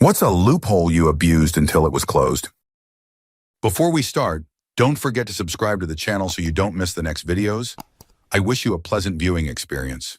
What's a loophole you abused until it was closed? Before we start, don't forget to subscribe to the channel so you don't miss the next videos. I wish you a pleasant viewing experience.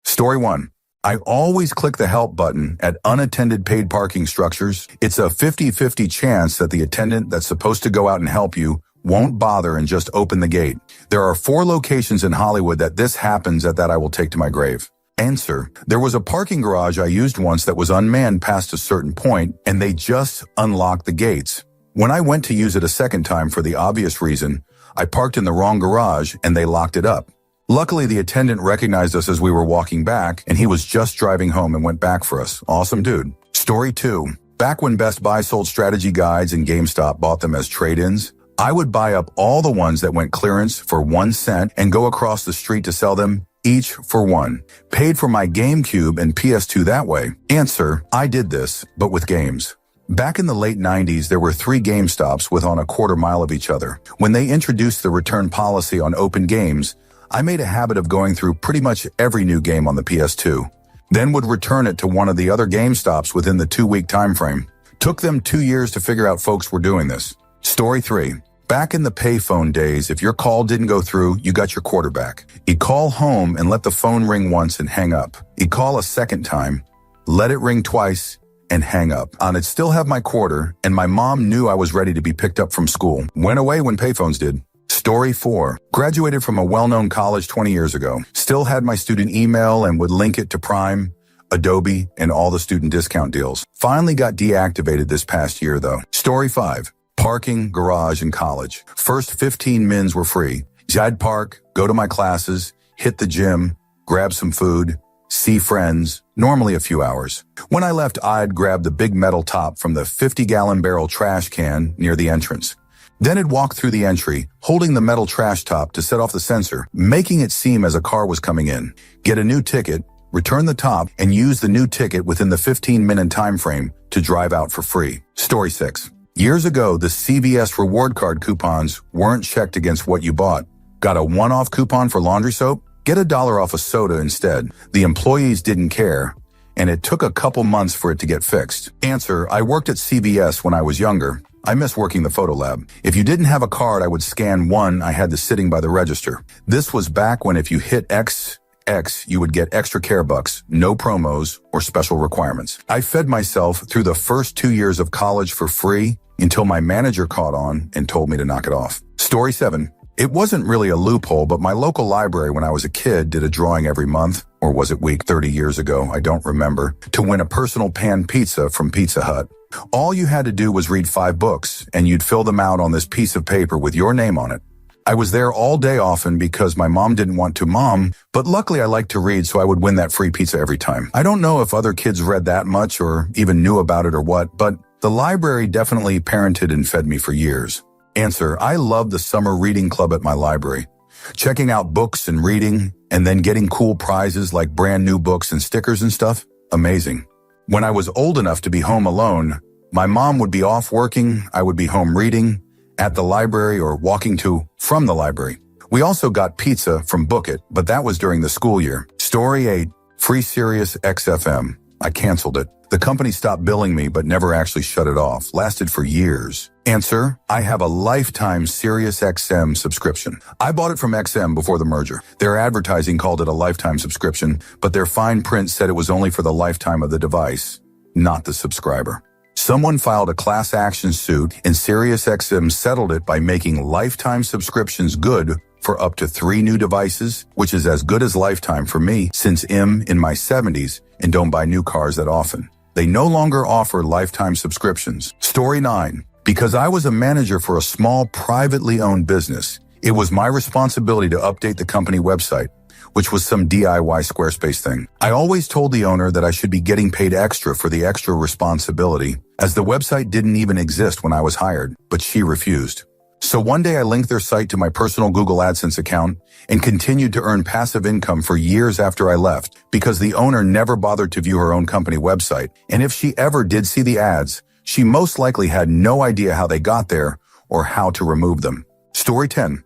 Story 1. I always click the help button at unattended paid parking structures. It's a 50-50 chance that the attendant that's supposed to go out and help you won't bother and just open the gate. There are 4 locations in Hollywood that this happens at that I will take to my grave. Answer: there was a parking garage I used once that was unmanned past a certain point, and they just unlocked the gates. When I went to use it a second time for the obvious reason, I parked in the wrong garage and they locked it up. Luckily, the attendant recognized us as we were walking back, and he was just driving home and went back for us. Awesome dude. Story 2. Back when Best Buy sold strategy guides and GameStop bought them as trade-ins, I would buy up all the ones that went clearance for 1 cent and go across the street to sell them each for 1. Paid for my GameCube and PS2 that way. Answer: I did this, but with games. Back in the late 90s, there were 3 GameStops within a quarter mile of each other. When they introduced the return policy on open games, I made a habit of going through pretty much every new game on the PS2, then would return it to one of the other GameStops within the 2-week time frame. Took them 2 years to figure out folks were doing this. Story 3. Back in the payphone days, if your call didn't go through, you got your quarterback. You'd call home and let the phone ring once and hang up. You'd call a second time, let it ring twice, and hang up. I'd still have my quarter, and my mom knew I was ready to be picked up from school. Went away when payphones did. Story 4. Graduated from a well-known college 20 years ago. Still had my student email and would link it to Prime, Adobe, and all the student discount deals. Finally got deactivated this past year, though. Story 5. Parking, garage, and college. First 15 mins were free. I'd park, go to my classes, hit the gym, grab some food, see friends, normally a few hours. When I left, I'd grab the big metal top from the 50-gallon barrel trash can near the entrance. Then I'd walk through the entry, holding the metal trash top to set off the sensor, making it seem as a car was coming in. Get a new ticket, return the top, and use the new ticket within the 15-minute time frame to drive out for free. Story 6. Years ago, the CVS reward card coupons weren't checked against what you bought. Got a one-off coupon for laundry soap? Get $1 off a soda instead. The employees didn't care, and it took a couple months for it to get fixed. Answer: I worked at CVS when I was younger. I miss working the photo lab. If you didn't have a card, I would scan one I had sitting by the register. This was back when if you hit XX, you would get extra care bucks, no promos, or special requirements. I fed myself through the first 2 years of college for free until my manager caught on and told me to knock it off. Story 7. It wasn't really a loophole, but my local library when I was a kid did a drawing every month, or was it week 30 years ago, I don't remember, to win a personal pan pizza from Pizza Hut. All you had to do was read 5 books, and you'd fill them out on this piece of paper with your name on it. I was there all day often because my mom didn't want to but luckily I liked to read, so I would win that free pizza every time. I don't know if other kids read that much or even knew about it or what, but the library definitely parented and fed me for years. Answer: I loved the summer reading club at my library. Checking out books and reading, and then getting cool prizes like brand new books and stickers and stuff. Amazing. When I was old enough to be home alone, my mom would be off working, I would be home reading, at the library or walking to from the library. We also got pizza from Book It, but that was during the school year. Story 8. Free Sirius XFM. I canceled it. The company stopped billing me but never actually shut it off. Lasted for years. Answer: I have a lifetime Sirius XM subscription. I bought it from XM before the merger. Their advertising called it a lifetime subscription, but their fine print said it was only for the lifetime of the device, not the subscriber. Someone filed a class action suit and SiriusXM settled it by making lifetime subscriptions good for up to 3 new devices, which is as good as lifetime for me since I'm in my 70s and don't buy new cars that often. They no longer offer lifetime subscriptions. Story 9. Because I was a manager for a small privately owned business, it was my responsibility to update the company website, which was some DIY Squarespace thing. I always told the owner that I should be getting paid extra for the extra responsibility, as the website didn't even exist when I was hired, but she refused. So one day I linked their site to my personal Google AdSense account and continued to earn passive income for years after I left because the owner never bothered to view her own company website. And if she ever did see the ads, she most likely had no idea how they got there or how to remove them. Story 10.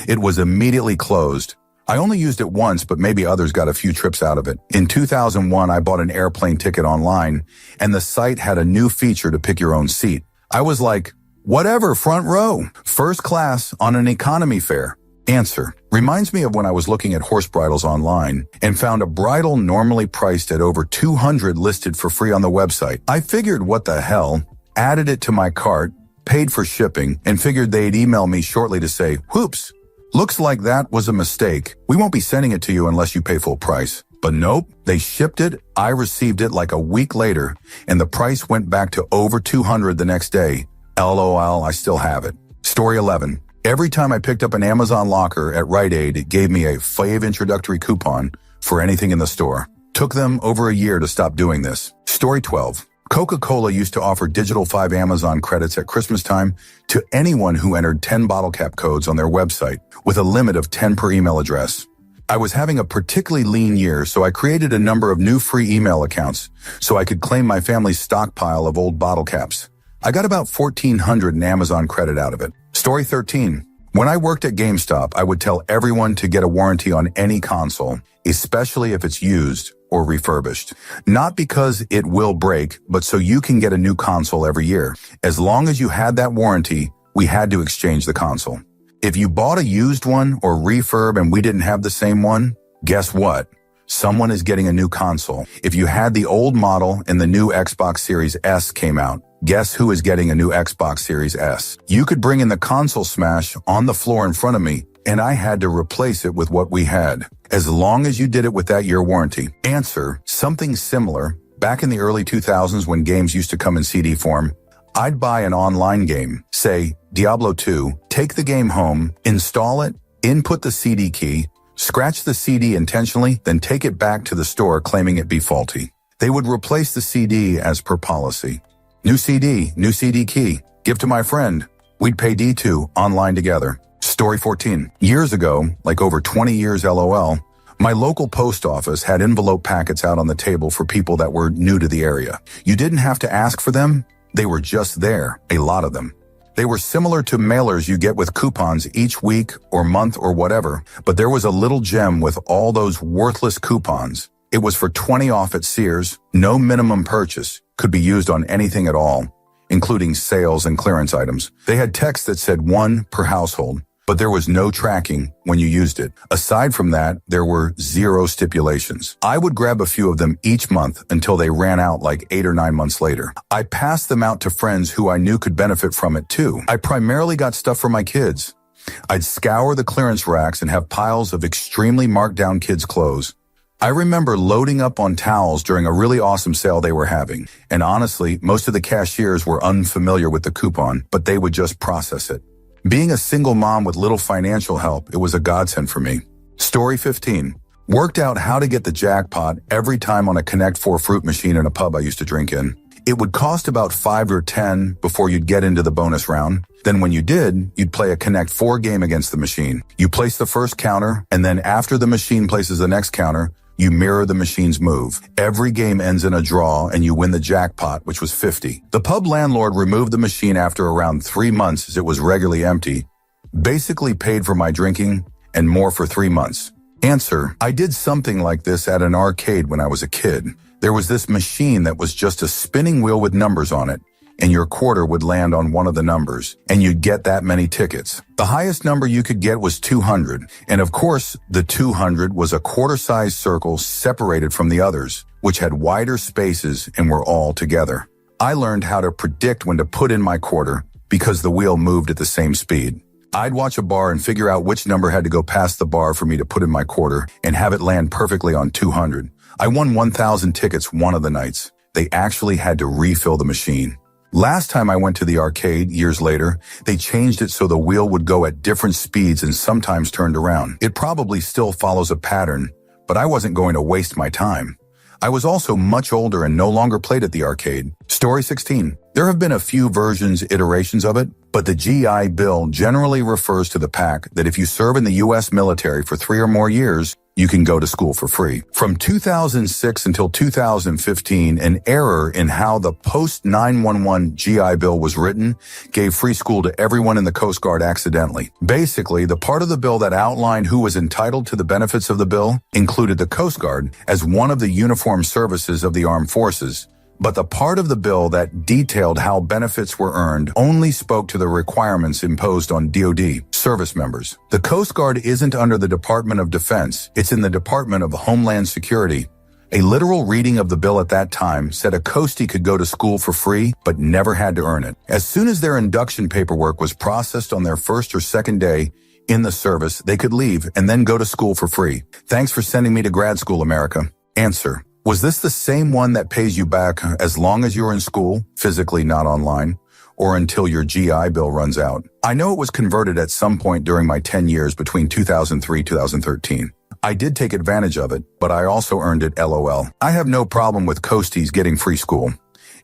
It was immediately closed. I only used it once, but maybe others got a few trips out of it. In 2001, I bought an airplane ticket online, and the site had a new feature to pick your own seat. I was like, whatever, front row, first class on an economy fare. Answer: reminds me of when I was looking at horse bridles online and found a bridle normally priced at over $200 listed for free on the website. I figured, what the hell, added it to my cart, paid for shipping, and figured they'd email me shortly to say, whoops, looks like that was a mistake. We won't be sending it to you unless you pay full price. But nope, they shipped it, I received it like a week later, and the price went back to over $200 the next day. LOL, I still have it. Story 11. Every time I picked up an Amazon locker at Rite Aid, it gave me a fave introductory coupon for anything in the store. Took them over a year to stop doing this. Story 12. Coca-Cola used to offer digital 5 Amazon credits at Christmas time to anyone who entered 10 bottle cap codes on their website with a limit of 10 per email address. I was having a particularly lean year, so I created a number of new free email accounts so I could claim my family's stockpile of old bottle caps. I got about 1,400 in Amazon credit out of it. Story 13. When I worked at GameStop, I would tell everyone to get a warranty on any console, especially if it's used or refurbished. Not because it will break, but so you can get a new console every year. As long as you had that warranty, we had to exchange the console. If you bought a used one or refurb and we didn't have the same one, guess what? Someone is getting a new console. If you had the old model and the new Xbox Series S came out, guess who is getting a new Xbox Series S? You could bring in the console smash on the floor in front of me, and I had to replace it with what we had, as long as you did it with that year warranty. Answer: something similar. Back in the early 2000s when games used to come in CD form, I'd buy an online game, say Diablo 2, take the game home, install it, input the CD key, scratch the CD intentionally, then take it back to the store claiming it be faulty. They would replace the CD as per policy. New CD key, give to my friend. We'd pay D2 online together. Story 14. Years ago, like over 20 years LOL, my local post office had envelope packets out on the table for people that were new to the area. You didn't have to ask for them. They were just there, a lot of them. They were similar to mailers you get with coupons each week or month or whatever, but there was a little gem with all those worthless coupons. It was for 20 off at Sears, no minimum purchase, could be used on anything at all, including sales and clearance items. They had text that said 1 per household, but there was no tracking when you used it. Aside from that, there were 0 stipulations. I would grab a few of them each month until they ran out like 8 or 9 months later. I passed them out to friends who I knew could benefit from it too. I primarily got stuff for my kids. I'd scour the clearance racks and have piles of extremely marked down kids' clothes. I remember loading up on towels during a really awesome sale they were having. And honestly, most of the cashiers were unfamiliar with the coupon, but they would just process it. Being a single mom with little financial help, it was a godsend for me. Story 15. Worked out how to get the jackpot every time on a Connect 4 fruit machine in a pub I used to drink in. It would cost about 5 or 10 before you'd get into the bonus round. Then when you did, you'd play a Connect 4 game against the machine. You place the first counter, and then after the machine places the next counter, you mirror the machine's move. Every game ends in a draw and you win the jackpot, which was 50. The pub landlord removed the machine after around 3 months as it was regularly empty. Basically paid for my drinking and more for 3 months. Answer: I did something like this at an arcade when I was a kid. There was this machine that was just a spinning wheel with numbers on it, and your quarter would land on one of the numbers, and you'd get that many tickets. The highest number you could get was 200, and of course, the 200 was a quarter-sized circle separated from the others, which had wider spaces and were all together. I learned how to predict when to put in my quarter because the wheel moved at the same speed. I'd watch a bar and figure out which number had to go past the bar for me to put in my quarter and have it land perfectly on 200. I won 1,000 tickets one of the nights. They actually had to refill the machine. Last time I went to the arcade, years later, they changed it so the wheel would go at different speeds and sometimes turned around. It probably still follows a pattern, but I wasn't going to waste my time. I was also much older and no longer played at the arcade. Story 16. There have been a few iterations of it, but the GI Bill generally refers to the fact that if you serve in the U.S. military for 3 or more years, you can go to school for free. From 2006 until 2015, an error in how the post-911 GI Bill was written gave free school to everyone in the Coast Guard accidentally. Basically, the part of the bill that outlined who was entitled to the benefits of the bill included the Coast Guard as one of the uniformed services of the armed forces. But the part of the bill that detailed how benefits were earned only spoke to the requirements imposed on DoD service members. The Coast Guard isn't under the Department of Defense, it's in the Department of Homeland Security. A literal reading of the bill at that time said a Coastie could go to school for free, but never had to earn it. As soon as their induction paperwork was processed on their first or second day in the service, they could leave and then go to school for free. Thanks for sending me to grad school, America. Answer. Was this the same one that pays you back as long as you're in school, physically not online, or until your GI Bill runs out? I know it was converted at some point during my 10 years between 2003 and 2013. I did take advantage of it, but I also earned it LOL. I have no problem with Coasties getting free school.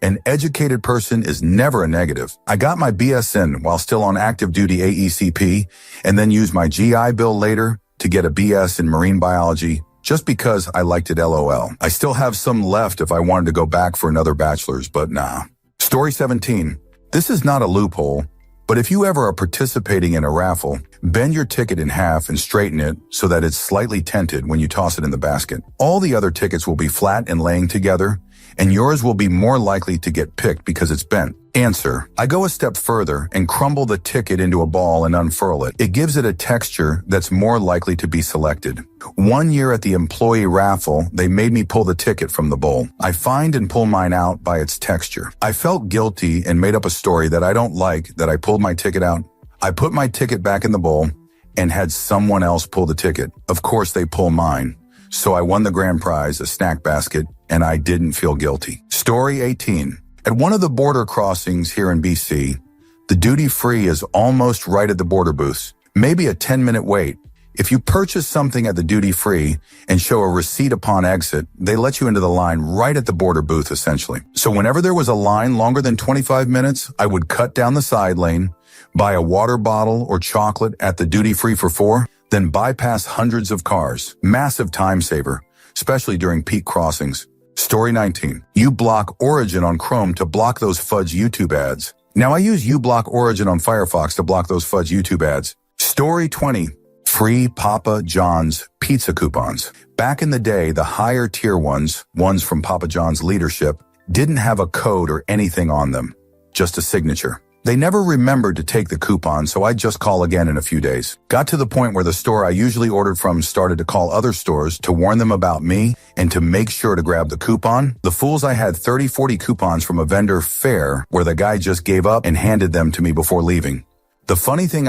An educated person is never a negative. I got my BSN while still on active duty AECP and then used my GI Bill later to get a BS in marine biology just because I liked it LOL. I still have some left if I wanted to go back for another bachelor's, but nah. Story 17. This is not a loophole, but if you ever are participating in a raffle, bend your ticket in half and straighten it so that it's slightly tented when you toss it in the basket. All the other tickets will be flat and laying together, and yours will be more likely to get picked because it's bent. Answer. I go a step further and crumble the ticket into a ball and unfurl it. It gives it a texture that's more likely to be selected. One year at the employee raffle, they made me pull the ticket from the bowl. I find and pull mine out by its texture. I felt guilty and made up a story that I don't like that I pulled my ticket out. I put my ticket back in the bowl and had someone else pull the ticket. Of course, they pull mine. So I won the grand prize, a snack basket, and I didn't feel guilty. Story 18. At one of the border crossings here in BC, the duty-free is almost right at the border booths, maybe a 10-minute wait. If you purchase something at the duty-free and show a receipt upon exit, they let you into the line right at the border booth, essentially. So whenever there was a line longer than 25 minutes, I would cut down the side lane, buy a water bottle or chocolate at the duty-free for $4, then bypass hundreds of cars. Massive time saver, especially during peak crossings. Story 19. uBlock Origin on Chrome to block those fudge YouTube ads. Now I use uBlock Origin on Firefox to block those fudge YouTube ads. Story 20. Free Papa John's pizza coupons. Back in the day, the higher tier ones from Papa John's leadership, didn't have a code or anything on them, just a signature. They never remembered to take the coupon, so I'd just call again in a few days. Got to the point where the store I usually ordered from started to call other stores to warn them about me and to make sure to grab the coupon. The fools, I had 30-40 coupons from a vendor fair where the guy just gave up and handed them to me before leaving. The funny thing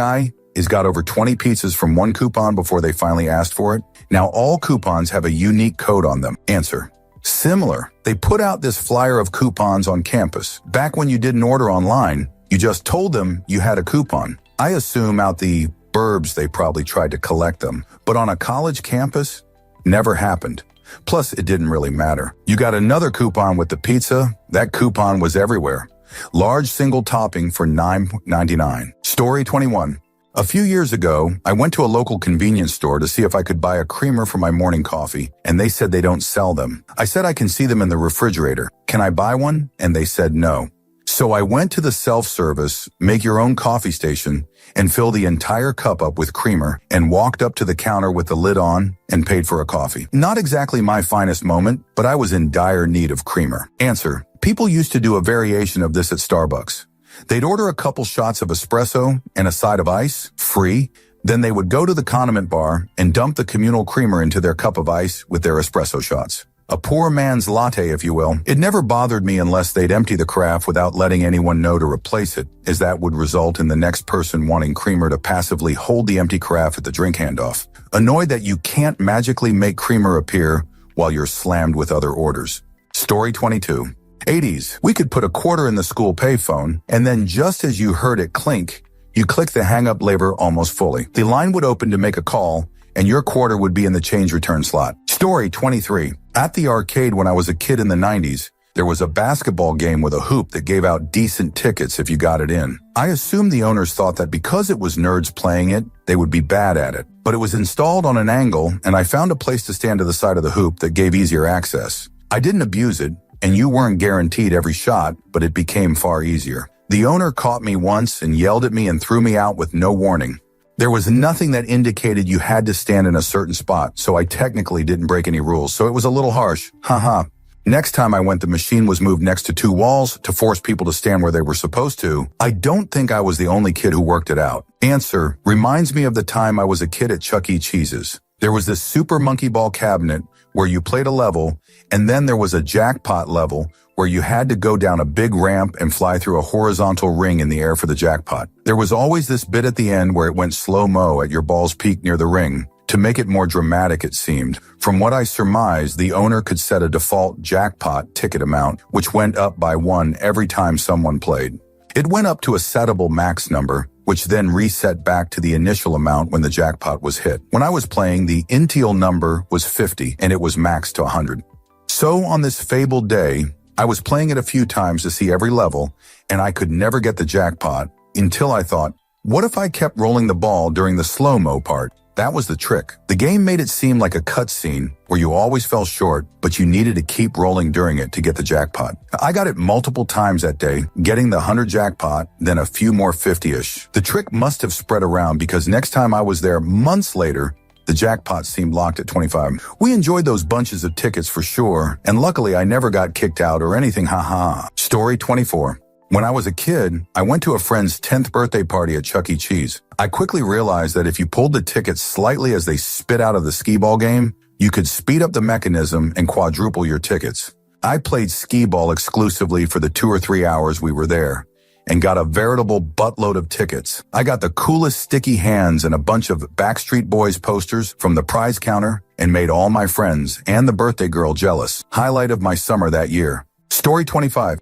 is got over 20 pizzas from one coupon before they finally asked for it. Now all coupons have a unique code on them. Answer. Similar. They put out this flyer of coupons on campus. Back when you didn't order online, you just told them you had a coupon. I assume out the burbs they probably tried to collect them. But on a college campus, never happened. Plus, it didn't really matter. You got another coupon with the pizza. That coupon was everywhere. Large single topping for $9.99. Story 21. A few years ago, I went to a local convenience store to see if I could buy a creamer for my morning coffee, and they said they don't sell them. I said I can see them in the refrigerator. Can I buy one? And they said no. So I went to the self-service, make your own coffee station, and fill the entire cup up with creamer and walked up to the counter with the lid on and paid for a coffee. Not exactly my finest moment, but I was in dire need of creamer. Answer. People used to do a variation of this at Starbucks. They'd order a couple shots of espresso and a side of ice, free. Then they would go to the condiment bar and dump the communal creamer into their cup of ice with their espresso shots. A poor man's latte, if you will. It never bothered me unless they'd empty the carafe without letting anyone know to replace it, as that would result in the next person wanting creamer to passively hold the empty carafe at the drink handoff. Annoyed that you can't magically make creamer appear while you're slammed with other orders. Story 22. 80s. We could put a quarter in the school payphone, and then just as you heard it clink, you click the hang-up lever almost fully. The line would open to make a call, and your quarter would be in the change return slot. Story 23. At the arcade when I was a kid in the 90s, There was a basketball game with a hoop that gave out decent tickets if you got it in. I assumed the owners thought that because it was nerds playing it, they would be bad at it. But it was installed on an angle, and I found a place to stand to the side of the hoop that gave easier access. I didn't abuse it, and you weren't guaranteed every shot, but it became far easier. The owner caught me once and yelled at me and threw me out with no warning. There was nothing that indicated you had to stand in a certain spot, so I technically didn't break any rules, so it was a little harsh. Haha. Next time I went, the machine was moved next to two walls to force people to stand where they were supposed to. I don't think I was the only kid who worked it out. Answer: reminds me of the time I was a kid at Chuck E. Cheese's. There was this super monkey ball cabinet where you played a level, and then there was a jackpot level where you had to go down a big ramp and fly through a horizontal ring in the air for the jackpot. There was always this bit at the end where it went slow-mo at your ball's peak near the ring. To make it more dramatic, it seemed. From what I surmised, the owner could set a default jackpot ticket amount, which went up by 1 every time someone played. It went up to a settable max number, which then reset back to the initial amount when the jackpot was hit. When I was playing, the initial number was 50, and it was maxed to 100. So on this fabled day, I was playing it a few times to see every level, and I could never get the jackpot until I thought, what if I kept rolling the ball during the slow-mo part? That was the trick. The game made it seem like a cutscene where you always fell short, but you needed to keep rolling during it to get the jackpot. I got it multiple times that day, getting the 100 jackpot, then a few more 50-ish. The trick must have spread around because next time I was there months later, the jackpot seemed locked at 25. We enjoyed those bunches of tickets for sure, and luckily I never got kicked out or anything, haha. Story 24. When I was a kid, I went to a friend's 10th birthday party at Chuck E. Cheese. I quickly realized that if you pulled the tickets slightly as they spit out of the skee-ball game, you could speed up the mechanism and quadruple your tickets. I played skee-ball exclusively for the 2 or 3 hours we were there and got a veritable buttload of tickets. I got the coolest sticky hands and a bunch of Backstreet Boys posters from the prize counter and made all my friends and the birthday girl jealous. Highlight of my summer that year. Story 25.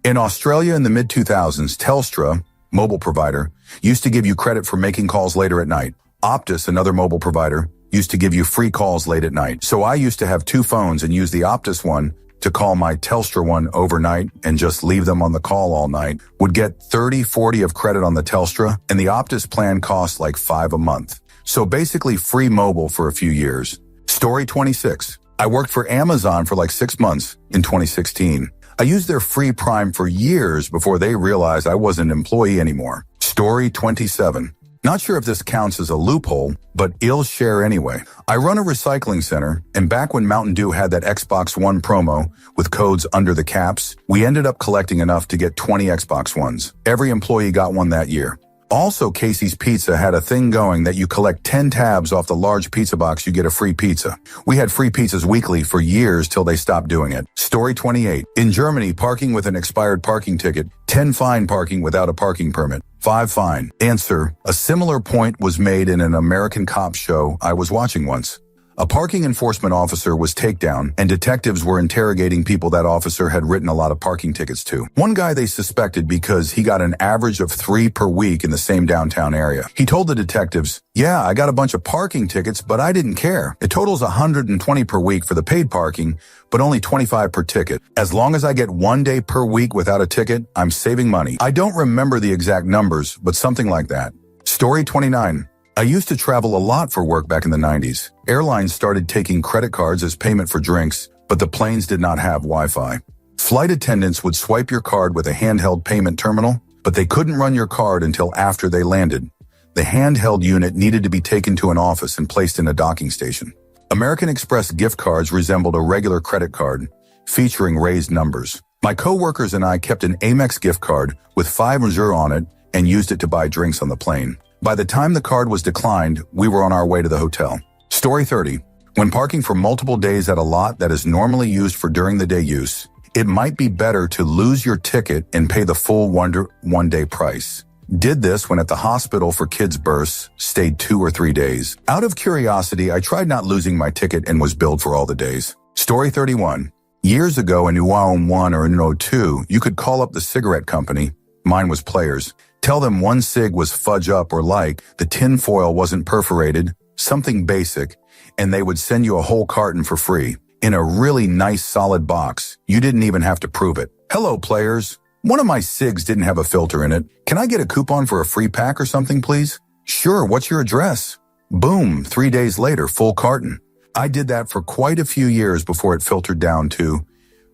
In Australia in the mid-2000s, Telstra, mobile provider, used to give you credit for making calls later at night. Optus, another mobile provider, used to give you free calls late at night. So I used to have 2 phones and use the Optus one to call my Telstra one overnight and just leave them on the call all night. Would get 30, 40 of credit on the Telstra, and the Optus plan cost like $5 a month. So basically free mobile for a few years. Story 26. I worked for Amazon for like 6 months in 2016. I used their free Prime for years before they realized I wasn't an employee anymore. Story 27. Not sure if this counts as a loophole, but I'll share anyway. I run a recycling center, and back when Mountain Dew had that Xbox One promo with codes under the caps, we ended up collecting enough to get 20 Xbox Ones. Every employee got one that year. Also, Casey's Pizza had a thing going that you collect 10 tabs off the large pizza box, you get a free pizza. We had free pizzas weekly for years till they stopped doing it. Story 28. In Germany, parking with an expired parking ticket, 10 fine parking without a parking permit, 5 fine. Answer. A similar point was made in an American cop show I was watching once. A parking enforcement officer was takedown, and detectives were interrogating people that officer had written a lot of parking tickets to. One guy they suspected because he got an average of 3 per week in the same downtown area. He told the detectives, "Yeah, I got a bunch of parking tickets, but I didn't care. It totals 120 per week for the paid parking, but only 25 per ticket. As long as I get 1 day per week without a ticket, I'm saving money." I don't remember the exact numbers, but something like that. Story 29. I used to travel a lot for work back in the 90s. Airlines started taking credit cards as payment for drinks, but the planes did not have Wi-Fi. Flight attendants would swipe your card with a handheld payment terminal, but they couldn't run your card until after they landed. The handheld unit needed to be taken to an office and placed in a docking station. American Express gift cards resembled a regular credit card, featuring raised numbers. My coworkers and I kept an Amex gift card with 5 on it and used it to buy drinks on the plane. By the time the card was declined, we were on our way to the hotel. Story 30. When parking for multiple days at a lot that is normally used for during-the-day use, it might be better to lose your ticket and pay the full one-day price. Did this when at the hospital for kids' births, stayed 2 or 3 days. Out of curiosity, I tried not losing my ticket and was billed for all the days. Story 31. Years ago in 2001 or in 2002, you could call up the cigarette company. Mine was Players. Tell them one cig was fudge up or like, the tin foil wasn't perforated, something basic, and they would send you a whole carton for free. in a really nice solid box. You didn't even have to prove it. Hello, players. One of my cigs didn't have a filter in it. Can I get a coupon for a free pack or something, please? Sure, what's your address? Boom, 3 days later, full carton. I did that for quite a few years before it filtered down to,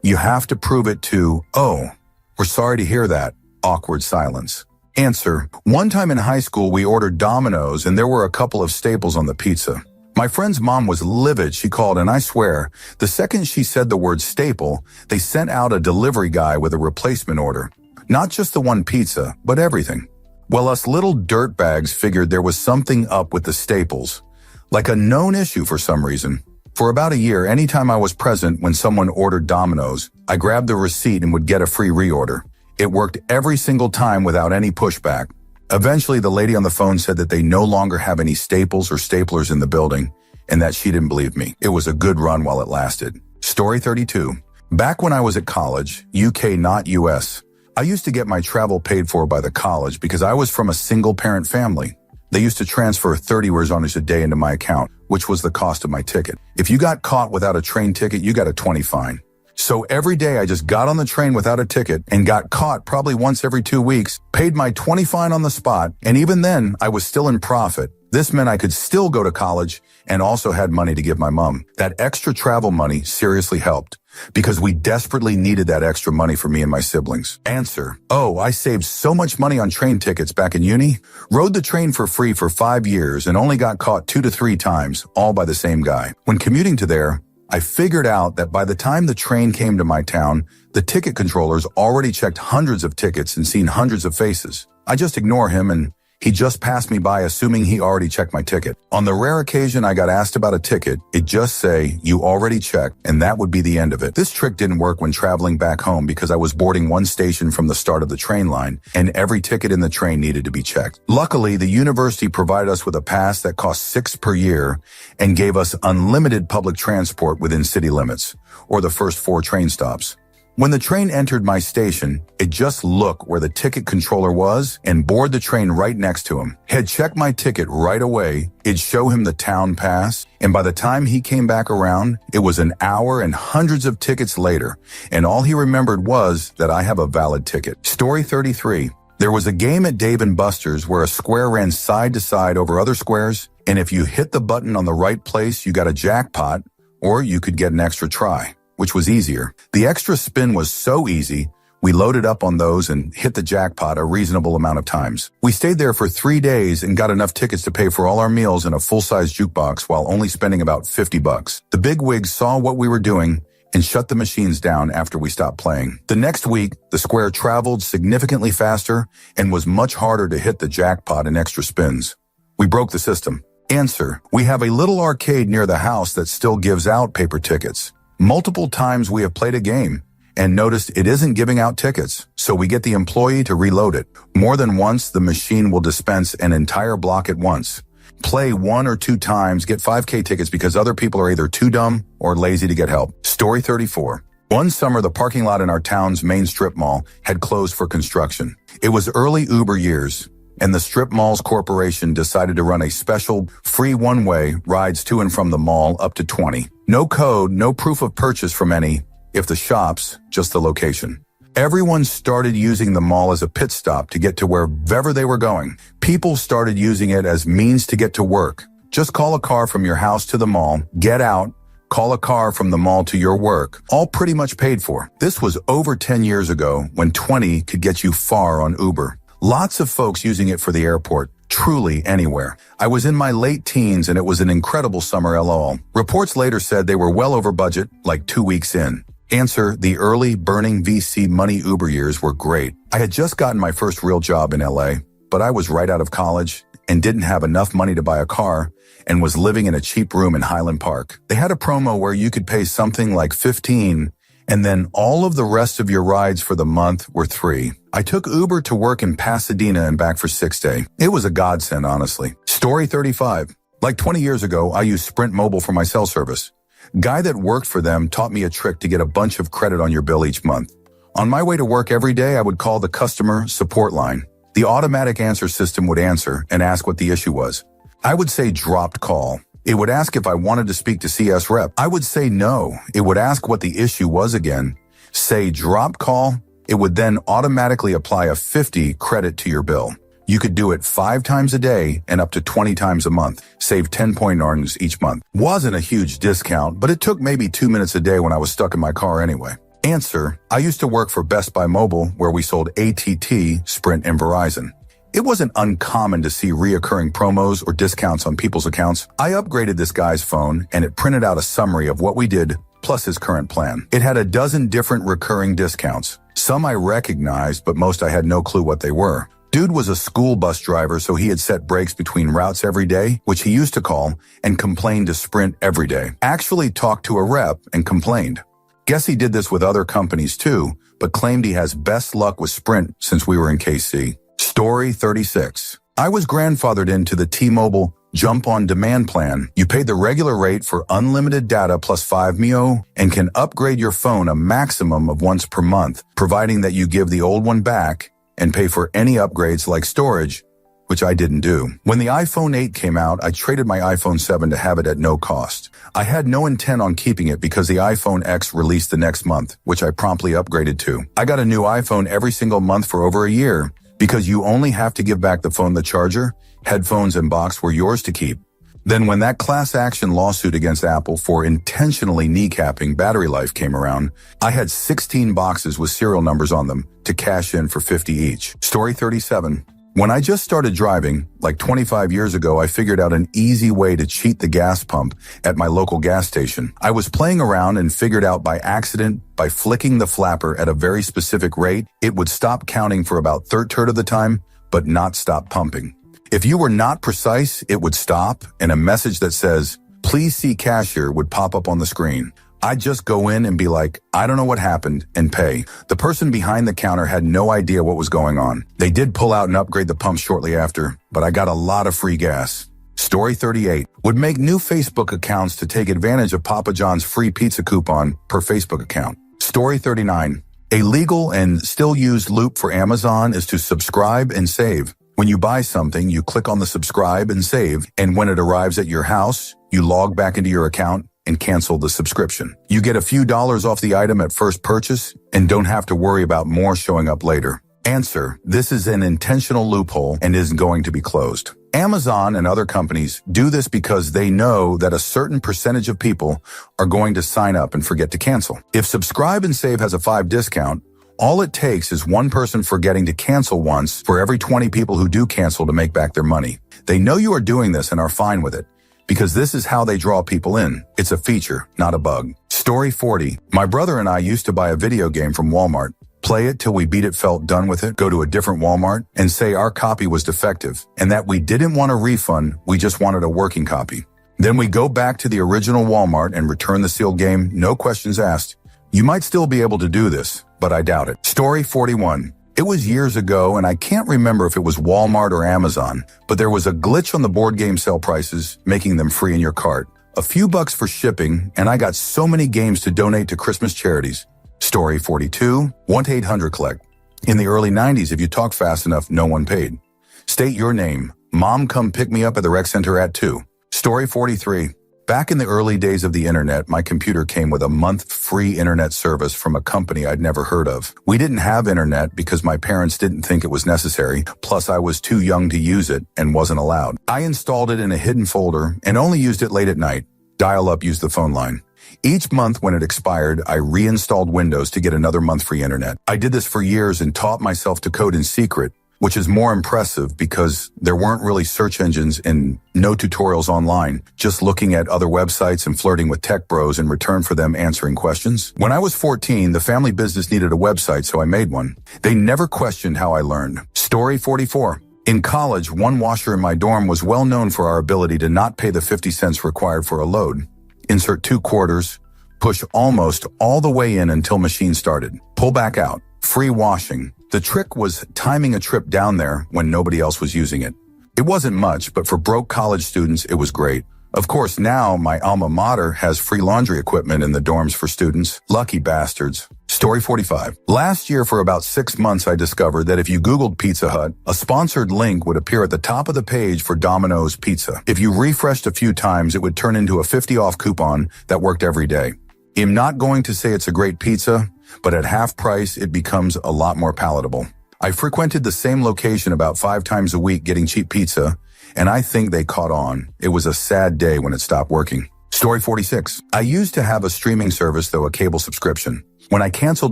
you have to prove it to, oh, we're sorry to hear that. Awkward silence. Answer, one time in high school we ordered Domino's and there were a couple of staples on the pizza. My friend's mom was livid. She called, and I swear, the second she said the word staple, they sent out a delivery guy with a replacement order. Not just the one pizza, but everything. Well, us little dirtbags figured there was something up with the staples, like a known issue for some reason. For about a year, anytime I was present when someone ordered Domino's, I grabbed the receipt and would get a free reorder. It worked every single time without any pushback. Eventually, the lady on the phone said that they no longer have any staples or staplers in the building, and that she didn't believe me. It was a good run while it lasted. Story 32. Back when I was at college, UK not US, I used to get my travel paid for by the college because I was from a single-parent family. They used to transfer 30 hours a day into my account, which was the cost of my ticket. If you got caught without a train ticket, you got a 20 fine. So every day I just got on the train without a ticket and got caught probably once every 2 weeks, paid my 20 fine on the spot, and even then I was still in profit. This meant I could still go to college and also had money to give my mom. That extra travel money seriously helped because we desperately needed that extra money for me and my siblings. Answer, oh, I saved so much money on train tickets back in uni. Rode the train for free for 5 years and only got caught 2 to 3 times, all by the same guy. When commuting to there, I figured out that by the time the train came to my town, the ticket controllers already checked hundreds of tickets and seen hundreds of faces. I just ignore him and he just passed me by assuming he already checked my ticket. On the rare occasion I got asked about a ticket, it'd just say, you already checked, and that would be the end of it. This trick didn't work when traveling back home because I was boarding one station from the start of the train line, and every ticket in the train needed to be checked. Luckily, the university provided us with a pass that cost $6 per year and gave us unlimited public transport within city limits, or the first 4 train stops. When the train entered my station, it just looked where the ticket controller was and board the train right next to him. He'd check my ticket right away, it'd show him the town pass, and by the time he came back around, it was an hour and hundreds of tickets later, and all he remembered was that I have a valid ticket. Story 33. There was a game at Dave & Buster's where a square ran side to side over other squares, and if you hit the button on the right place, you got a jackpot, or you could get an extra try, which was easier. The extra spin was so easy, we loaded up on those and hit the jackpot a reasonable amount of times. We stayed there for 3 days and got enough tickets to pay for all our meals in a full-size jukebox while only spending about $50. The bigwigs saw what we were doing and shut the machines down after we stopped playing. The next week, the square traveled significantly faster and was much harder to hit the jackpot and extra spins. We broke the system. Answer, we have a little arcade near the house that still gives out paper tickets. Multiple times we have played a game and noticed it isn't giving out tickets, so we get the employee to reload it. More than once, the machine will dispense an entire block at once. Play 1 or 2 times, get 5K tickets because other people are either too dumb or lazy to get help. Story 34. One summer, the parking lot in our town's main strip mall had closed for construction. It was early Uber years, and the Strip Malls Corporation decided to run a special free one-way rides to and from the mall up to 20. No code, no proof of purchase from any, if the shops, just the location. Everyone started using the mall as a pit stop to get to wherever they were going. People started using it as means to get to work. Just call a car from your house to the mall, get out, call a car from the mall to your work, all pretty much paid for. This was over 10 years ago when 20 could get you far on Uber. Lots of folks using it for the airport, truly anywhere. I was in my late teens and it was an incredible summer LOL. Reports later said they were well over budget, like 2 weeks in. Answer, the early burning VC money Uber years were great. I had just gotten my first real job in LA, but I was right out of college and didn't have enough money to buy a car and was living in a cheap room in Highland Park. They had a promo where you could pay something like $15 and then all of the rest of your rides for the month were free. I took Uber to work in Pasadena and back for 6 days. It was a godsend, honestly. Story 35. Like 20 years ago, I used Sprint Mobile for my cell service. Guy that worked for them taught me a trick to get a bunch of credit on your bill each month. On my way to work every day, I would call the customer support line. The automatic answer system would answer and ask what the issue was. I would say dropped call. It would ask if I wanted to speak to CS rep. I would say no. It would ask what the issue was again. Say drop call. It would then automatically apply a 50 credit to your bill. You could do it 5 times a day and up to 20 times a month. Save 10 point earnings each month. Wasn't a huge discount, but it took maybe 2 minutes a day when I was stuck in my car anyway. Answer: I used to work for Best Buy Mobile, where we sold AT&T, Sprint, and Verizon. It wasn't uncommon to see reoccurring promos or discounts on people's accounts. I upgraded this guy's phone, and it printed out a summary of what we did, plus his current plan. It had a dozen different recurring discounts. Some I recognized, but most I had no clue what they were. Dude was a school bus driver, so he had set breaks between routes every day, which he used to call, and complained to Sprint every day. Actually talked to a rep and complained. Guess he did this with other companies too, but claimed he has best luck with Sprint since we were in KC. Story 36. I was grandfathered into the T-Mobile Jump on Demand plan. You pay the regular rate for unlimited data plus 5 MIO and can upgrade your phone a maximum of once per month, providing that you give the old one back and pay for any upgrades like storage, which I didn't do. When the iPhone 8 came out, I traded my iPhone 7 to have it at no cost. I had no intent on keeping it because the iPhone X released the next month, which I promptly upgraded to. I got a new iPhone every single month for over a year because you only have to give back the phone, the charger, headphones, and box were yours to keep. Then when that class action lawsuit against Apple for intentionally kneecapping battery life came around, I had 16 boxes with serial numbers on them to cash in for 50 each. Story 37. When I just started driving, like 25 years ago, I figured out an easy way to cheat the gas pump at my local gas station. I was playing around and figured out by accident, by flicking the flapper at a very specific rate, it would stop counting for about third of the time, but not stop pumping. If you were not precise, it would stop, and a message that says, "Please see cashier" would pop up on the screen. I'd just go in and be like, "I don't know what happened," and pay. The person behind the counter had no idea what was going on. They did pull out and upgrade the pump shortly after, but I got a lot of free gas. Story 38. Would make new Facebook accounts to take advantage of Papa John's free pizza coupon per Facebook account. Story 39. A legal and still used loop for Amazon is to subscribe and save. When you buy something, you click on the subscribe and save, and when it arrives at your house, you log back into your account and cancel the subscription. You get a few dollars off the item at first purchase and don't have to worry about more showing up later. Answer: this is an intentional loophole and isn't going to be closed. Amazon and other companies do this because they know that a certain percentage of people are going to sign up and forget to cancel. If subscribe and save has a 5 discount, all it takes is one person forgetting to cancel once for every 20 people who do cancel to make back their money. They know you are doing this and are fine with it, because this is how they draw people in. It's a feature, not a bug. Story 40. My brother and I used to buy a video game from Walmart, play it till we beat it, felt done with it, go to a different Walmart, and say our copy was defective, and that we didn't want a refund, we just wanted a working copy. Then we go back to the original Walmart and return the sealed game, no questions asked. You might still be able to do this, but I doubt it. Story 41. It was years ago, and I can't remember if it was Walmart or Amazon, but there was a glitch on the board game sale prices, making them free in your cart. A few bucks for shipping, and I got so many games to donate to Christmas charities. Story 42. 1-800-COLLECT. In the early 90s, if you talk fast enough, no one paid. State your name. Mom, come pick me up at the rec center at 2. Story 43. Back in the early days of the internet, my computer came with a month free internet service from a company I'd never heard of. We didn't have internet because my parents didn't think it was necessary, plus I was too young to use it and wasn't allowed. I installed it in a hidden folder and only used it late at night. Dial-up used the phone line. Each month when it expired, I reinstalled Windows to get another month free internet. I did this for years and taught myself to code in secret, which is more impressive because there weren't really search engines and no tutorials online, just looking at other websites and flirting with tech bros in return for them answering questions. When I was 14, the family business needed a website, so I made one. They never questioned how I learned. Story 44. In college, one washer in my dorm was well known for our ability to not pay the 50 cents required for a load. Insert 2 quarters, push almost all the way in until machine started. Pull back out. Free washing. The trick was timing a trip down there when nobody else was using it. It wasn't much, but for broke college students, it was great. Of course, now my alma mater has free laundry equipment in the dorms for students. Lucky bastards. Story 45. Last year, for about 6 months, I discovered that if you Googled Pizza Hut, a sponsored link would appear at the top of the page for Domino's Pizza. If you refreshed a few times, it would turn into a 50 off coupon that worked every day. I'm not going to say it's a great pizza, but at half price, it becomes a lot more palatable. I frequented the same location about 5 times a week getting cheap pizza, and I think they caught on. It was a sad day when it stopped working. Story 46. I used to have a streaming service, though a cable subscription. When I canceled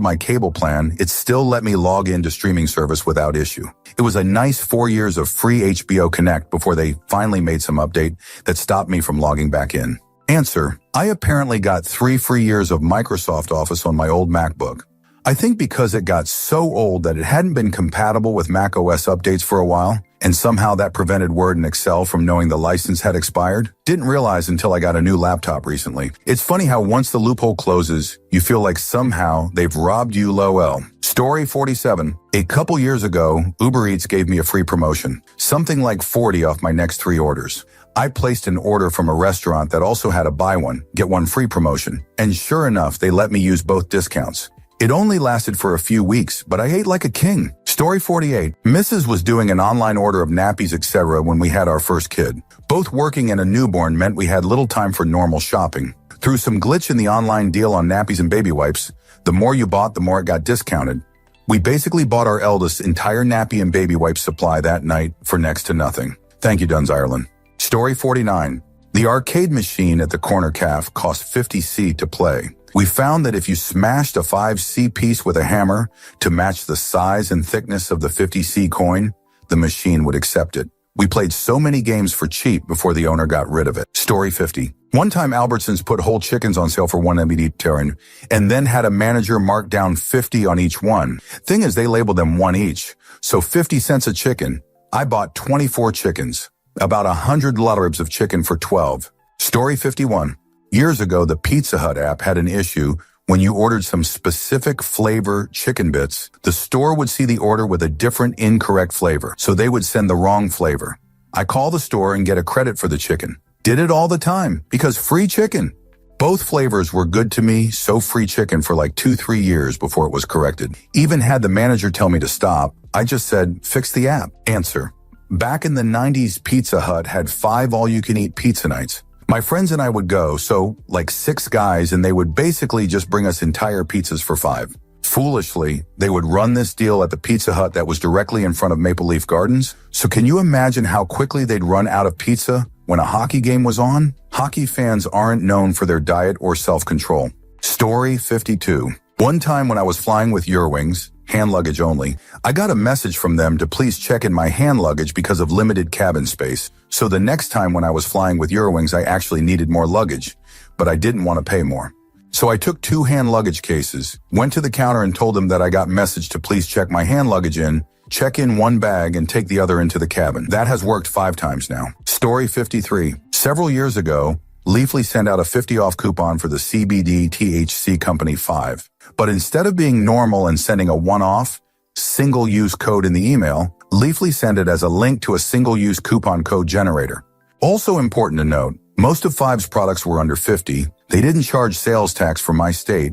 my cable plan, it still let me log into streaming service without issue. It was a nice 4 years of free HBO Connect before they finally made some update that stopped me from logging back in. Answer. I apparently got 3 free years of Microsoft Office on my old MacBook. I think because it got so old that it hadn't been compatible with Mac OS updates for a while, and somehow that prevented Word and Excel from knowing the license had expired. Didn't realize until I got a new laptop recently. It's funny how once the loophole closes, you feel like somehow they've robbed you LOL. Story 47. A couple years ago, Uber Eats gave me a free promotion, something like 40 off my next 3 orders. I placed an order from a restaurant that also had a buy one, get one free promotion, and sure enough, they let me use both discounts. It only lasted for a few weeks, but I ate like a king. Story 48. Mrs. was doing an online order of nappies, etc. when we had our first kid. Both working and a newborn meant we had little time for normal shopping. Through some glitch in the online deal on nappies and baby wipes, the more you bought, the more it got discounted. We basically bought our eldest's entire nappy and baby wipe supply that night for next to nothing. Thank you, Duns, Ireland. Story 49. The arcade machine at the corner caf cost 50C to play. We found that if you smashed a 5C piece with a hammer to match the size and thickness of the 50C coin, the machine would accept it. We played so many games for cheap before the owner got rid of it. Story 50. One time Albertsons put whole chickens on sale for $1 and then had a manager mark down 50 on each one. Thing is, they labeled them 1 each. So 50 cents a chicken. I bought 24 chickens. About 100 ribs of chicken for 12. Story 51. Years ago, the Pizza Hut app had an issue. When you ordered some specific flavor chicken bits, the store would see the order with a different incorrect flavor, so they would send the wrong flavor. I call the store and get a credit for the chicken. Did it all the time, because free chicken. Both flavors were good to me, so free chicken for like 2-3 years before it was corrected. Even had the manager tell me to stop, I just said, fix the app. Answer. Back in the 90s, Pizza Hut had 5 all-you-can-eat pizza nights. My friends and I would go, so like 6 guys, and they would basically just bring us entire pizzas for 5. Foolishly, they would run this deal at the Pizza Hut that was directly in front of Maple Leaf Gardens. So can you imagine how quickly they'd run out of pizza when a hockey game was on? Hockey fans aren't known for their diet or self-control. Story 52. One time when I was flying with Eurowings, hand luggage only, I got a message from them to please check in my hand luggage because of limited cabin space. So the next time when I was flying with Eurowings, I actually needed more luggage, but I didn't want to pay more. So I took 2 hand luggage cases, went to the counter and told them that I got message to please check my hand luggage in, check in 1 bag and take the other into the cabin. That has worked 5 times now. Story 53. Several years ago, Leafly sent out a 50 off coupon for the CBD THC Company 5. But instead of being normal and sending a one-off, single-use code in the email, Leafly sent it as a link to a single-use coupon code generator. Also important to note, most of 5's products were under 50, they didn't charge sales tax for my state,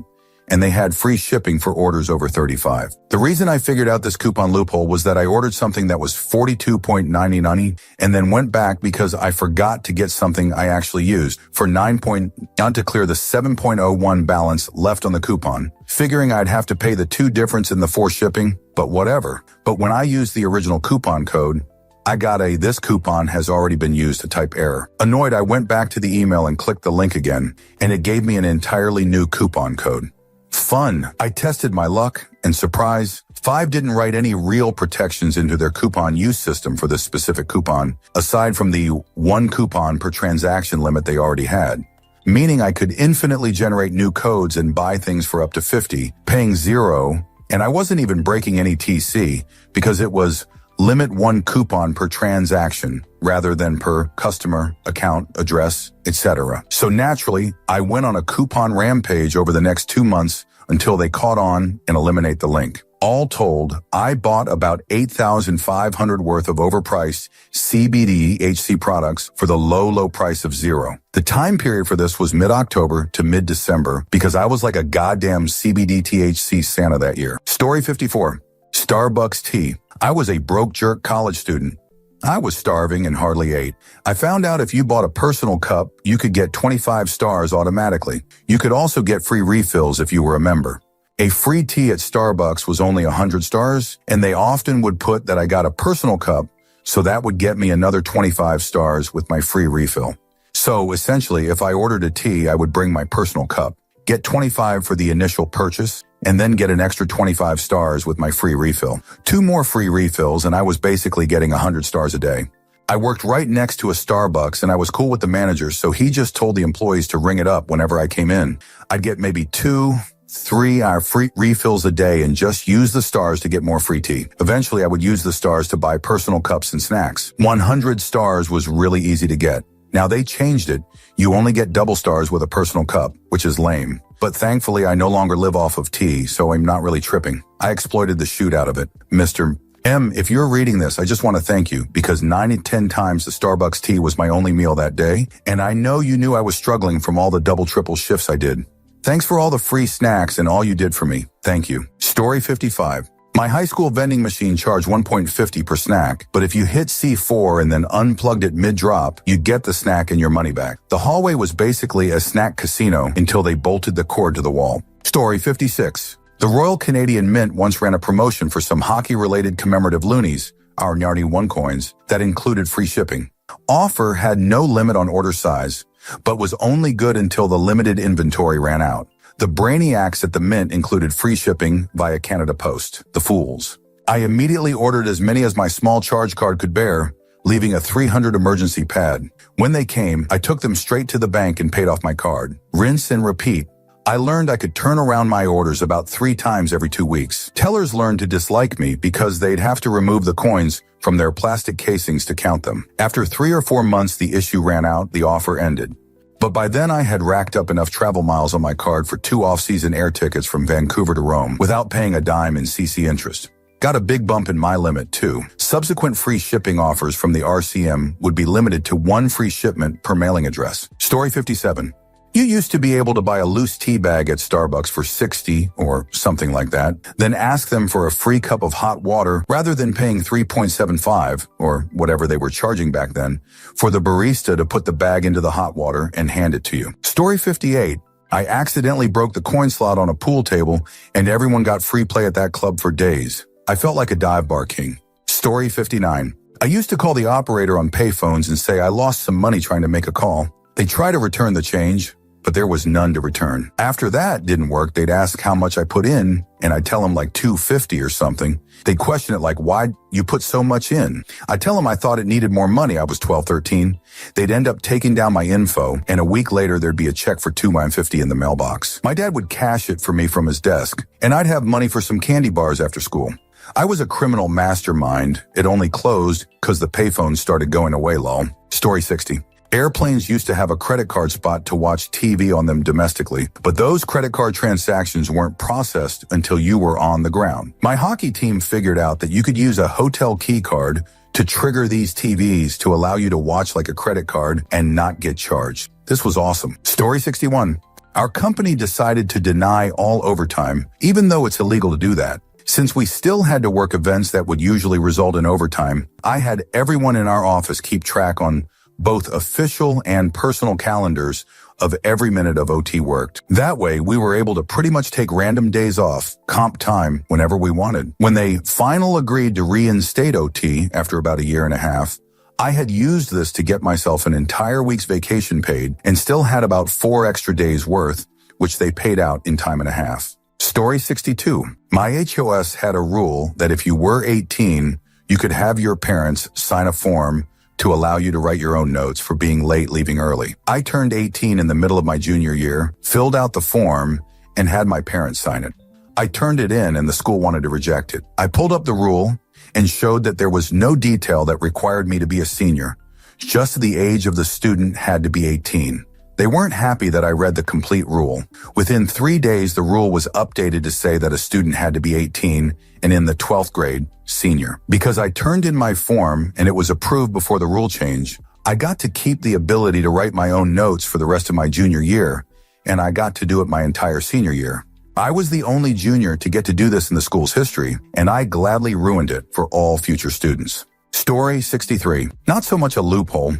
and they had free shipping for orders over 35. The reason I figured out this coupon loophole was that I ordered something that was $42.99 and then went back because I forgot to get something I actually used for $9 to clear the $7.01 balance left on the coupon, figuring I'd have to pay the 2 difference in the 4 shipping, but whatever. But when I used the original coupon code, I got a "this coupon has already been used" to type error. Annoyed, I went back to the email and clicked the link again, and it gave me an entirely new coupon code. Fun. I tested my luck, and surprise, 5 didn't write any real protections into their coupon use system for this specific coupon, aside from the 1 coupon per transaction limit they already had. Meaning I could infinitely generate new codes and buy things for up to 50, paying 0, and I wasn't even breaking any TC because it was limit 1 coupon per transaction rather than per customer, account, address, etc. So naturally, I went on a coupon rampage over the next 2 months until they caught on and eliminate the link. All told, I bought about 8,500 worth of overpriced CBD HC products for the low price of $0. The time period for this was mid-October to mid-December because I was like a goddamn CBD THC Santa that year. Story 54. Starbucks tea. I was a broke jerk college student. I was starving and hardly ate. I found out if you bought a personal cup, you could get 25 stars automatically. You could also get free refills if you were a member. A free tea at Starbucks was only 100 stars, and they often would put that I got a personal cup, so that would get me another 25 stars with my free refill. So essentially, if I ordered a tea, I would bring my personal cup, get 25 for the initial purchase, and then get an extra 25 stars with my free refill. 2 more free refills, and I was basically getting 100 stars a day. I worked right next to a Starbucks, and I was cool with the manager, so he just told the employees to ring it up whenever I came in. I'd get maybe 2, 3 free refills a day and just use the stars to get more free tea. Eventually, I would use the stars to buy personal cups and snacks. 100 stars was really easy to get. Now they changed it. You only get double stars with a personal cup, which is lame. But thankfully, I no longer live off of tea, so I'm not really tripping. I exploited the shoot out of it. Mr. M, if you're reading this, I just want to thank you because 9 in 10 times the Starbucks tea was my only meal that day. And I know you knew I was struggling from all the double, triple shifts I did. Thanks for all the free snacks and all you did for me. Thank you. Story 55. My high school vending machine charged $1.50 per snack, but if you hit C4 and then unplugged it mid-drop, you'd get the snack and your money back. The hallway was basically a snack casino until they bolted the cord to the wall. Story 56. The Royal Canadian Mint once ran a promotion for some hockey-related commemorative loonies, our Narny 1 coins, that included free shipping. Offer had no limit on order size, but was only good until the limited inventory ran out. The brainiacs at the Mint included free shipping via Canada Post. The fools. I immediately ordered as many as my small charge card could bear, leaving a 300 emergency pad. When they came, I took them straight to the bank and paid off my card. Rinse and repeat. I learned I could turn around my orders about 3 times every 2 weeks. Tellers learned to dislike me because they'd have to remove the coins from their plastic casings to count them. After 3 or 4 months, the issue ran out, the offer ended. But by then I had racked up enough travel miles on my card for 2 off-season air tickets from Vancouver to Rome without paying a dime in CC interest. Got a big bump in my limit too. Subsequent free shipping offers from the RCM would be limited to 1 free shipment per mailing address. Story 57. You used to be able to buy a loose tea bag at Starbucks for $60 or something like that, then ask them for a free cup of hot water rather than paying $3.75 or whatever they were charging back then for the barista to put the bag into the hot water and hand it to you. Story 58. I accidentally broke the coin slot on a pool table and everyone got free play at that club for days. I felt like a dive bar king. Story 59. I used to call the operator on payphones and say I lost some money trying to make a call. They try to return the change, but there was none to return. After that didn't work, they'd ask how much I put in, and I'd tell them like $250 or something. They'd question it like, why'd you put so much in? I'd tell them I thought it needed more money. I was 12, 13. They'd end up taking down my info, and a week later there'd be a check for $2.50 in the mailbox. My dad would cash it for me from his desk, and I'd have money for some candy bars after school. I was a criminal mastermind. It only closed because the payphones started going away, lol. Story 60. Airplanes used to have a credit card spot to watch TV on them domestically, but those credit card transactions weren't processed until you were on the ground. My hockey team figured out that you could use a hotel key card to trigger these TVs to allow you to watch like a credit card and not get charged. This was awesome. Story 61. Our company decided to deny all overtime, even though it's illegal to do that. Since we still had to work events that would usually result in overtime, I had everyone in our office keep track on both official and personal calendars of every minute of OT worked. That way, we were able to pretty much take random days off, comp time, whenever we wanted. When they finally agreed to reinstate OT after about 1.5 years, I had used this to get myself an entire week's vacation paid and still had about 4 extra days worth, which they paid out in time and a half. Story 62. My HOS had a rule that if you were 18, you could have your parents sign a form to allow you to write your own notes for being late leaving early. I turned 18 in the middle of my junior year, filled out the form, and had my parents sign it. I turned it in and the school wanted to reject it. I pulled up the rule and showed that there was no detail that required me to be a senior. Just the age of the student had to be 18. They weren't happy that I read the complete rule. Within 3 days, the rule was updated to say that a student had to be 18 and in the 12th grade, senior. Because I turned in my form and it was approved before the rule change, I got to keep the ability to write my own notes for the rest of my junior year, and I got to do it my entire senior year. I was the only junior to get to do this in the school's history, and I gladly ruined it for all future students. Story 63. Not so much a loophole,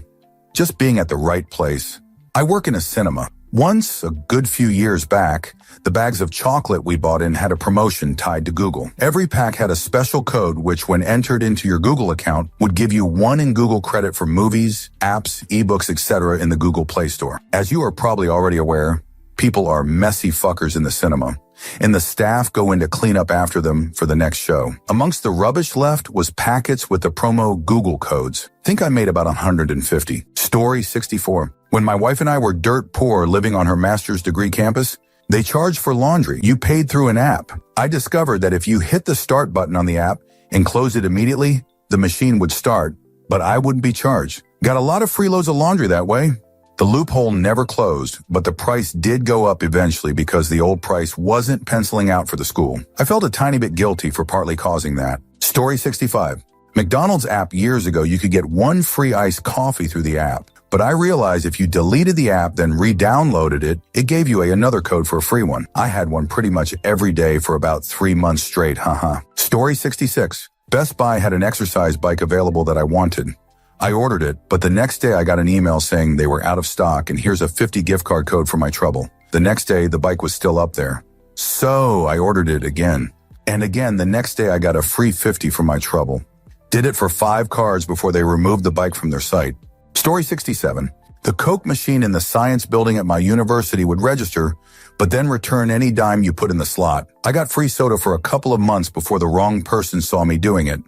just being at the right place. I work in a cinema. Once, a good few years back, the bags of chocolate we bought in had a promotion tied to Google. Every pack had a special code which, when entered into your Google account, would give you 1 in Google credit for movies, apps, ebooks, etc. in the Google Play Store. As you are probably already aware, people are messy fuckers in the cinema, and the staff go in to clean up after them for the next show. Amongst the rubbish left was packets with the promo Google codes. Think I made about 150. Story 64. When my wife and I were dirt poor living on her master's degree campus, they charged for laundry. You paid through an app. I discovered that if you hit the start button on the app and closed it immediately, the machine would start, but I wouldn't be charged. Got a lot of free loads of laundry that way. The loophole never closed, but the price did go up eventually because the old price wasn't penciling out for the school. I felt a tiny bit guilty for partly causing that. Story 65. McDonald's app years ago, you could get 1 free iced coffee through the app. But I realized if you deleted the app, then re-downloaded it, it gave you another code for a free one. I had one pretty much every day for about 3 months straight, haha. Story 66. Best Buy had an exercise bike available that I wanted. I ordered it, but the next day I got an email saying they were out of stock and here's a 50 gift card code for my trouble. The next day, the bike was still up there. So I ordered it again. And again, the next day I got a free 50 for my trouble. Did it for 5 cards before they removed the bike from their site. Story 67. The Coke machine in the science building at my university would register, but then return any dime you put in the slot. I got free soda for a couple of months before the wrong person saw me doing it.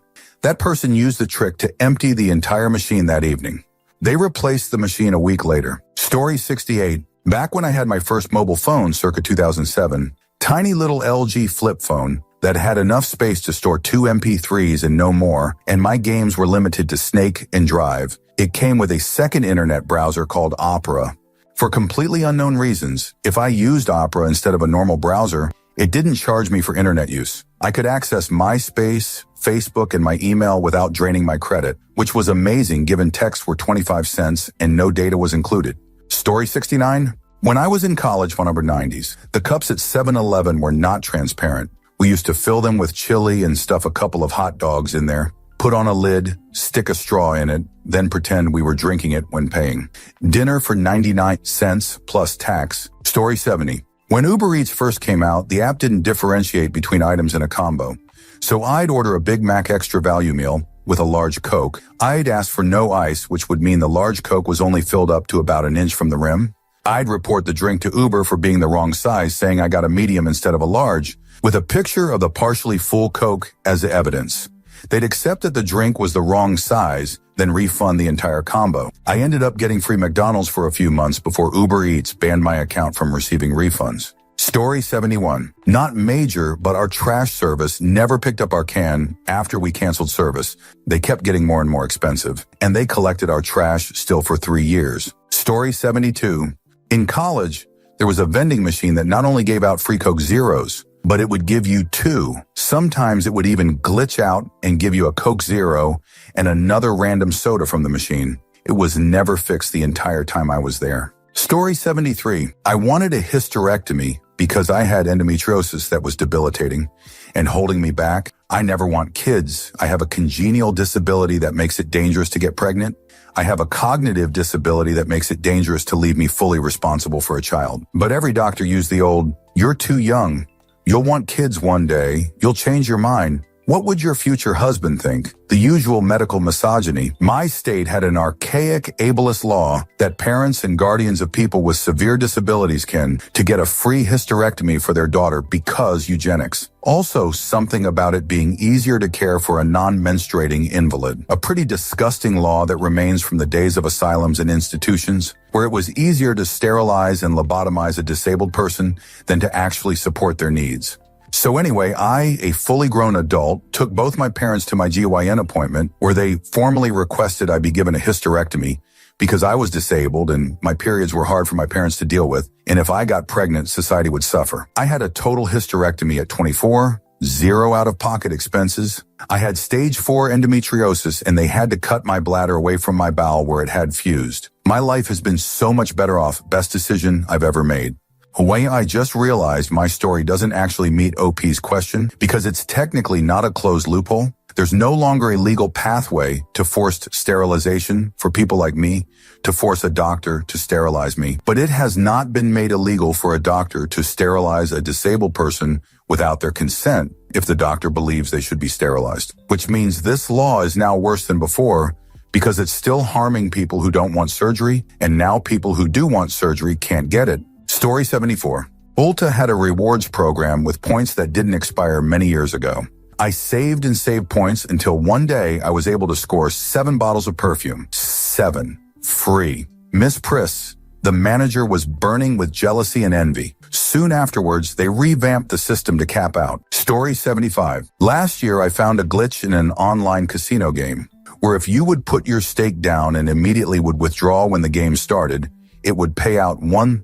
That person used the trick to empty the entire machine that evening. They replaced the machine a week later. Story 68. Back when I had my first mobile phone, circa 2007, tiny little LG flip phone that had enough space to store 2 MP3s and no more, and my games were limited to Snake and Drive. It came with a second internet browser called Opera. For completely unknown reasons, if I used Opera instead of a normal browser, it didn't charge me for internet use. I could access MySpace, Facebook, and my email without draining my credit, which was amazing given texts were 25 cents and no data was included. Story 69. When I was in college, 90s, the cups at 7-Eleven were not transparent. We used to fill them with chili and stuff a couple of hot dogs in there, put on a lid, stick a straw in it, then pretend we were drinking it when paying. Dinner for 99 cents plus tax. Story 70. When Uber Eats first came out, the app didn't differentiate between items in a combo. So I'd order a Big Mac extra value meal with a large Coke. I'd ask for no ice, which would mean the large Coke was only filled up to about an inch from the rim. I'd report the drink to Uber for being the wrong size, saying I got a medium instead of a large, with a picture of the partially full Coke as evidence. They'd accept that the drink was the wrong size, then refund the entire combo. I ended up getting free McDonald's for a few months before Uber Eats banned my account from receiving refunds. Story 71. Not major, but our trash service never picked up our can after we canceled service. They kept getting more and more expensive, and they collected our trash still for 3 years. Story 72. In college, there was a vending machine that not only gave out free Coke Zeros, but it would give you 2. Sometimes it would even glitch out and give you a Coke Zero and another random soda from the machine. It was never fixed the entire time I was there. Story 73. I wanted a hysterectomy because I had endometriosis that was debilitating and holding me back. I never want kids. I have a congenital disability that makes it dangerous to get pregnant. I have a cognitive disability that makes it dangerous to leave me fully responsible for a child. But every doctor used the old, "You're too young. You'll want kids one day. You'll change your mind. What would your future husband think?" The usual medical misogyny. My state had an archaic ableist law that parents and guardians of people with severe disabilities can to get a free hysterectomy for their daughter because eugenics. Also, something about it being easier to care for a non-menstruating invalid. A pretty disgusting law that remains from the days of asylums and institutions, where it was easier to sterilize and lobotomize a disabled person than to actually support their needs. So anyway, I, a fully grown adult, took both my parents to my GYN appointment where they formally requested I be given a hysterectomy because I was disabled and my periods were hard for my parents to deal with, and if I got pregnant, society would suffer. I had a total hysterectomy at 24, 0 out-of-pocket expenses. I had stage 4 endometriosis, and they had to cut my bladder away from my bowel where it had fused. My life has been so much better off. Best decision I've ever made. Hawaii, I just realized my story doesn't actually meet OP's question because it's technically not a closed loophole. There's no longer a legal pathway to forced sterilization for people like me, to force a doctor to sterilize me. But it has not been made illegal for a doctor to sterilize a disabled person without their consent if the doctor believes they should be sterilized. Which means this law is now worse than before because it's still harming people who don't want surgery, and now people who do want surgery can't get it. Story 74. Ulta had a rewards program with points that didn't expire many years ago. I saved and saved points until one day I was able to score 7 bottles of perfume. 7. Free. Miss Priss, the manager, was burning with jealousy and envy. Soon afterwards, they revamped the system to cap out. Story 75. Last year, I found a glitch in an online casino game where if you would put your stake down and immediately would withdraw when the game started, it would pay out 1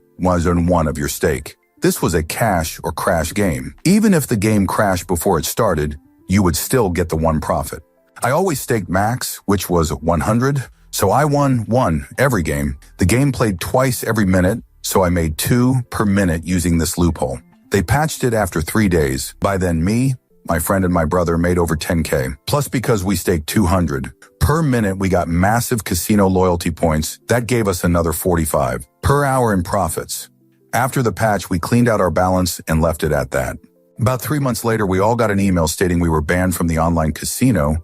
of your stake. This was a cash or crash game. Even if the game crashed before it started, you would still get the 1 profit. I always staked max, which was 100, so I won 1 every game. The game played twice every minute, so I made 2 per minute using this loophole. They patched it after 3 days. By then, me, my friend, and my brother made over 10K. Plus, because we staked 200 per minute, we got massive casino loyalty points. That gave us another 45 per hour in profits. After the patch, we cleaned out our balance and left it at that. About 3 months later, we all got an email stating we were banned from the online casino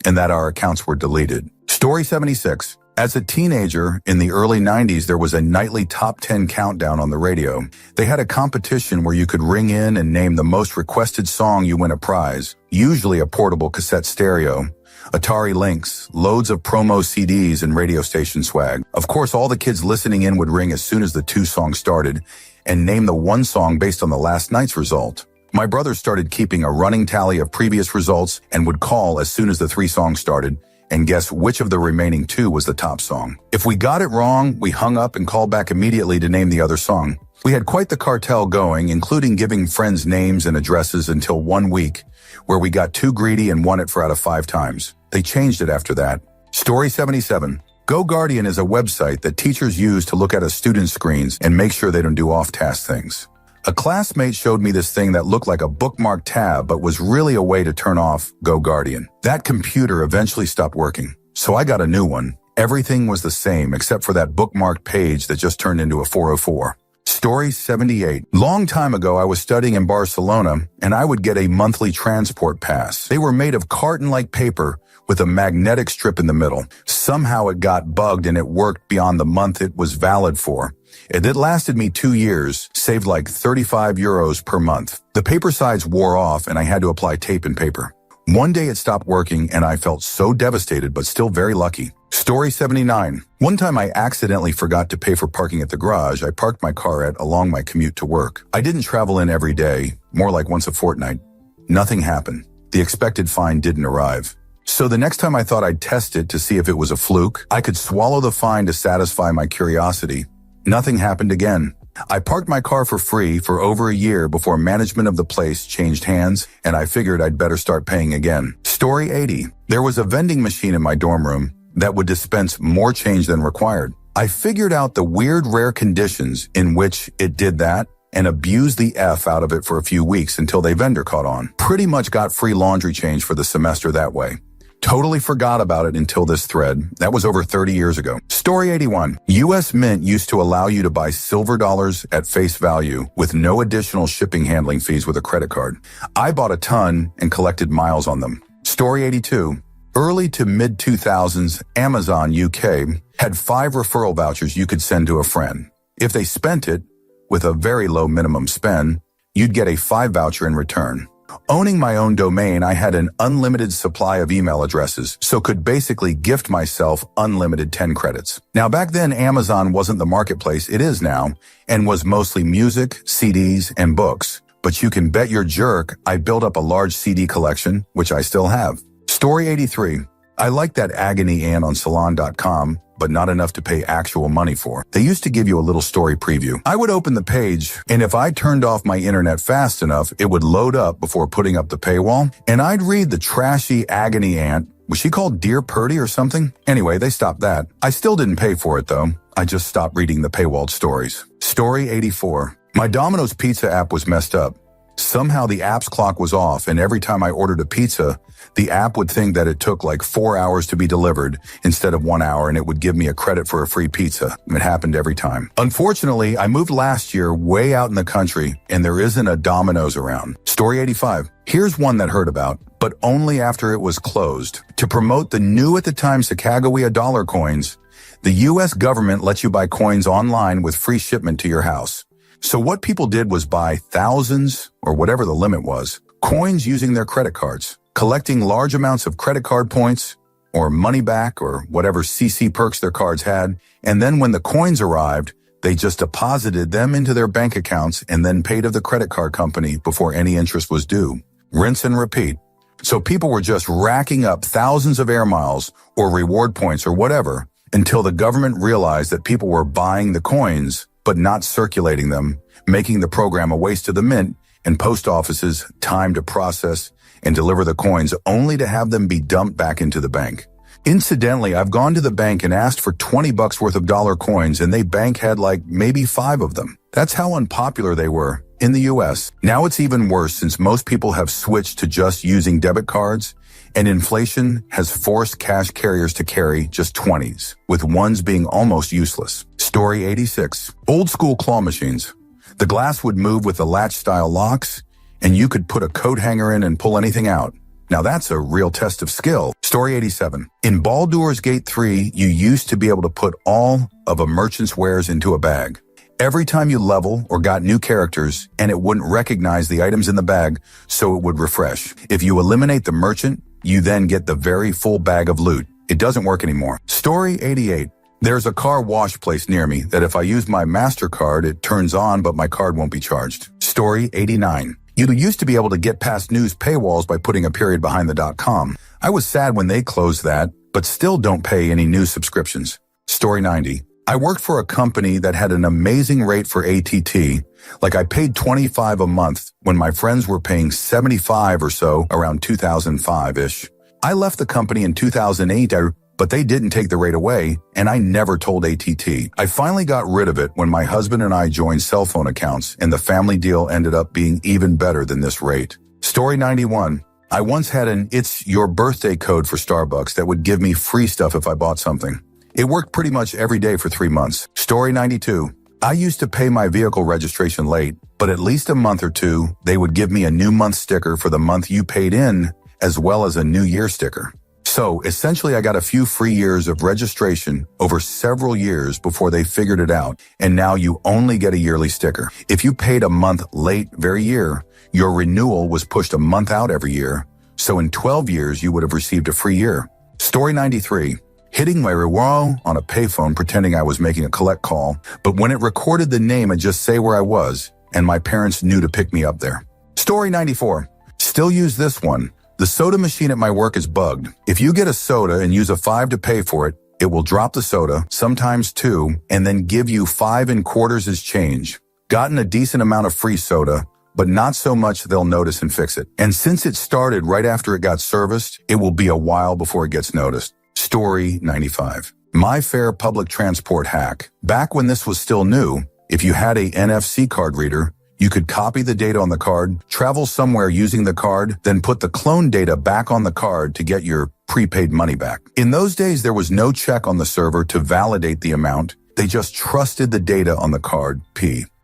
and that our accounts were deleted. Story 76. As a teenager in the early 90s, there was a nightly top 10 countdown on the radio. They had a competition where you could ring in and name the most requested song, you win a prize, usually a portable cassette stereo, Atari Lynx, loads of promo CDs, and radio station swag. Of course, all the kids listening in would ring as soon as the 2 songs started and name the 1 song based on the last night's result. My brother started keeping a running tally of previous results and would call as soon as the 3 songs started and guess which of the remaining 2 was the top song. If we got it wrong, we hung up and called back immediately to name the other song. We had quite the cartel going, including giving friends names and addresses until 1 week, where we got too greedy and won it 4 out of 5 times. They changed it after that. Story 77. GoGuardian is a website that teachers use to look at a student's screens and make sure they don't do off-task things. A classmate showed me this thing that looked like a bookmark tab but was really a way to turn off GoGuardian. That computer eventually stopped working, so I got a new one. Everything was the same except for that bookmarked page that just turned into a 404. Story 78. Long time ago, I was studying in Barcelona, and I would get a monthly transport pass. They were made of carton-like paper with a magnetic strip in the middle. Somehow it got bugged and it worked beyond the month it was valid for. It lasted me 2 years, saved like 35 euros per month. The paper sides wore off and I had to apply tape and paper. One day it stopped working and I felt so devastated, but still very lucky. Story 79. One time I accidentally forgot to pay for parking at the garage I parked my car at along my commute to work. I didn't travel in every day, more like once a fortnight. Nothing happened. The expected fine didn't arrive. So the next time I thought I'd test it to see if it was a fluke, I could swallow the fine to satisfy my curiosity. Nothing happened again. I parked my car for free for over a year before management of the place changed hands, and I figured I'd better start paying again. Story 80. There was a vending machine in my dorm room that would dispense more change than required. I figured out the weird, rare conditions in which it did that and abused the F out of it for a few weeks until the vendor caught on. Pretty much got free laundry change for the semester that way. Totally forgot about it until this thread. That was over 30 years ago. Story 81. U.S. Mint used to allow you to buy silver dollars at face value with no additional shipping handling fees with a credit card. I bought a ton and collected miles on them. Story 82. Early to mid-2000s, Amazon UK had 5 referral vouchers you could send to a friend. If they spent it, with a very low minimum spend, you'd get a 5 voucher in return. Owning my own domain, I had an unlimited supply of email addresses, so could basically gift myself unlimited 10 credits. Now, back then, Amazon wasn't the marketplace it is now, and was mostly music, CDs, and books. But you can bet your jerk I built up a large CD collection, which I still have. Story 83. I like that agony aunt on Salon.com but not enough to pay actual money for. They used to give you a little story preview. I would open the page, and if I turned off my internet fast enough, it would load up before putting up the paywall, and I'd read the trashy agony aunt. Was she called Dear Purdy or something? Anyway, they stopped that. I still didn't pay for it, though. I just stopped reading the paywalled stories. Story 84. My Domino's Pizza app was messed up. Somehow the app's clock was off, and every time I ordered a pizza, the app would think that it took like 4 hours to be delivered instead of 1 hour, and it would give me a credit for a free pizza. It happened every time. Unfortunately, I moved last year way out in the country, and there isn't a Domino's around. Story 85. Here's one that heard about, but only after it was closed. To promote the new at the time Sacagawea dollar coins, the U.S. government lets you buy coins online with free shipment to your house. So what people did was buy thousands, or whatever the limit was, coins using their credit cards, collecting large amounts of credit card points, or money back, or whatever CC perks their cards had, and then when the coins arrived, they just deposited them into their bank accounts and then paid of the credit card company before any interest was due. Rinse and repeat. So people were just racking up thousands of air miles, or reward points, or whatever, until the government realized that people were buying the coins, but not circulating them, making the program a waste of the mint and post offices time to process and deliver the coins only to have them be dumped back into the bank. Incidentally, I've gone to the bank and asked for $20 worth of dollar coins, and they bank had like maybe 5 of them. That's how unpopular they were in the US. Now it's even worse since most people have switched to just using debit cards, and inflation has forced cash carriers to carry just 20s, with ones being almost useless. Story 86. Old school claw machines. The glass would move with the latch-style locks, and you could put a coat hanger in and pull anything out. Now that's a real test of skill. Story 87. In Baldur's Gate 3, you used to be able to put all of a merchant's wares into a bag. Every time you level or got new characters, and it wouldn't recognize the items in the bag, so it would refresh. If you eliminate the merchant, you then get the very full bag of loot. It doesn't work anymore. Story 88. There's a car wash place near me that if I use my MasterCard, it turns on, but my card won't be charged. Story 89. You used to be able to get past news paywalls by putting a period behind the .com. I was sad when they closed that, but still don't pay any news subscriptions. Story 90. I worked for a company that had an amazing rate for ATT. Like I paid $25 a month when my friends were paying $75 or so around 2005-ish. I left the company in 2008, but they didn't take the rate away, and I never told ATT. I finally got rid of it when my husband and I joined cell phone accounts, and the family deal ended up being even better than this rate. Story 91. I once had an It's Your Birthday code for Starbucks that would give me free stuff if I bought something. It worked pretty much every day for 3 months. Story 92. I used to pay my vehicle registration late, but at least a month or two, they would give me a new month sticker for the month you paid in, as well as a New Year sticker. So essentially, I got a few free years of registration over several years before they figured it out, and now you only get a yearly sticker. If you paid a month late every year, your renewal was pushed a month out every year, so in 12 years, you would have received a free year. Story 93. Hitting my rewards on a payphone pretending I was making a collect call, but when it recorded the name, I'd just say where I was, and my parents knew to pick me up there. Story 94. Still use this one. The soda machine at my work is bugged. If you get a soda and use a 5 to pay for it, it will drop the soda, sometimes 2, and then give you 5 in quarters as change. Gotten a decent amount of free soda, but not so much they'll notice and fix it. And since it started right after it got serviced, it will be a while before it gets noticed. Story 95. My Fair public transport hack. Back when this was still new, if you had a NFC card reader, you could copy the data on the card, travel somewhere using the card, then put the cloned data back on the card to get your prepaid money back. In those days, there was no check on the server to validate the amount. They just trusted the data on the card.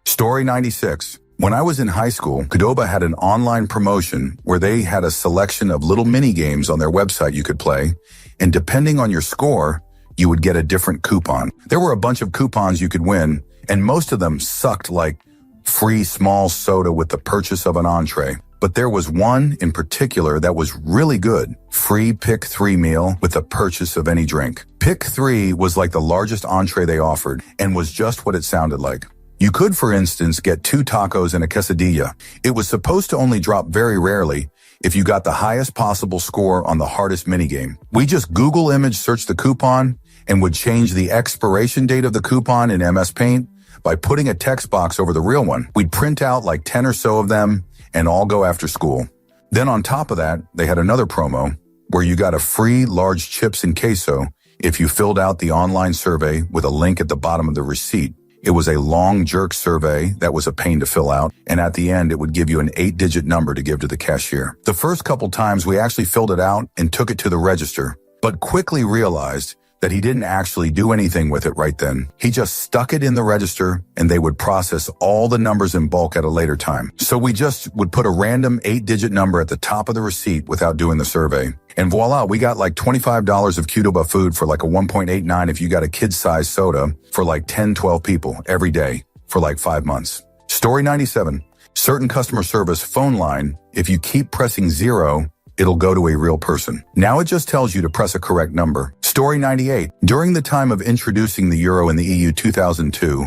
Story 96. When I was in high school, Qdoba had an online promotion where they had a selection of little mini games on their website you could play, and depending on your score, you would get a different coupon. There were a bunch of coupons you could win, and most of them sucked, like free small soda with the purchase of an entree. But there was one in particular that was really good. Free Pick 3 meal with the purchase of any drink. Pick 3 was like the largest entree they offered and was just what it sounded like. You could, for instance, get 2 tacos and a quesadilla. It was supposed to only drop very rarely if you got the highest possible score on the hardest minigame. We just Google image searched the coupon and would change the expiration date of the coupon in MS Paint by putting a text box over the real one. We'd print out like 10 or so of them and all go after school. Then on top of that, they had another promo where you got a free large chips and queso if you filled out the online survey with a link at the bottom of the receipt. It was a long jerk survey that was a pain to fill out, and at the end, it would give you an 8-digit number to give to the cashier. The first couple times we actually filled it out and took it to the register, but quickly realized that he didn't actually do anything with it right then. He just stuck it in the register and they would process all the numbers in bulk at a later time. So we just would put a random 8-digit number at the top of the receipt without doing the survey. And voila, we got like $25 of Qdoba food for like a 1.89 if you got a kid-sized soda for like 10, 12 people every day for like 5 months. Story 97. Certain customer service phone line, if you keep pressing 0, it'll go to a real person. Now it just tells you to press a correct number. Story 98. During the time of introducing the euro in the EU 2002,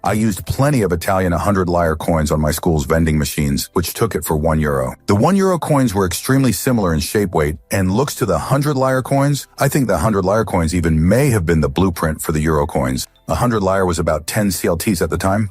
I used plenty of Italian 100 lire coins on my school's vending machines, which took it for €1. The €1 coins were extremely similar in shape, weight, and looks to the 100 lire coins. I think the 100 lire coins even may have been the blueprint for the euro coins. 100 lire was about 10 CLTs at the time.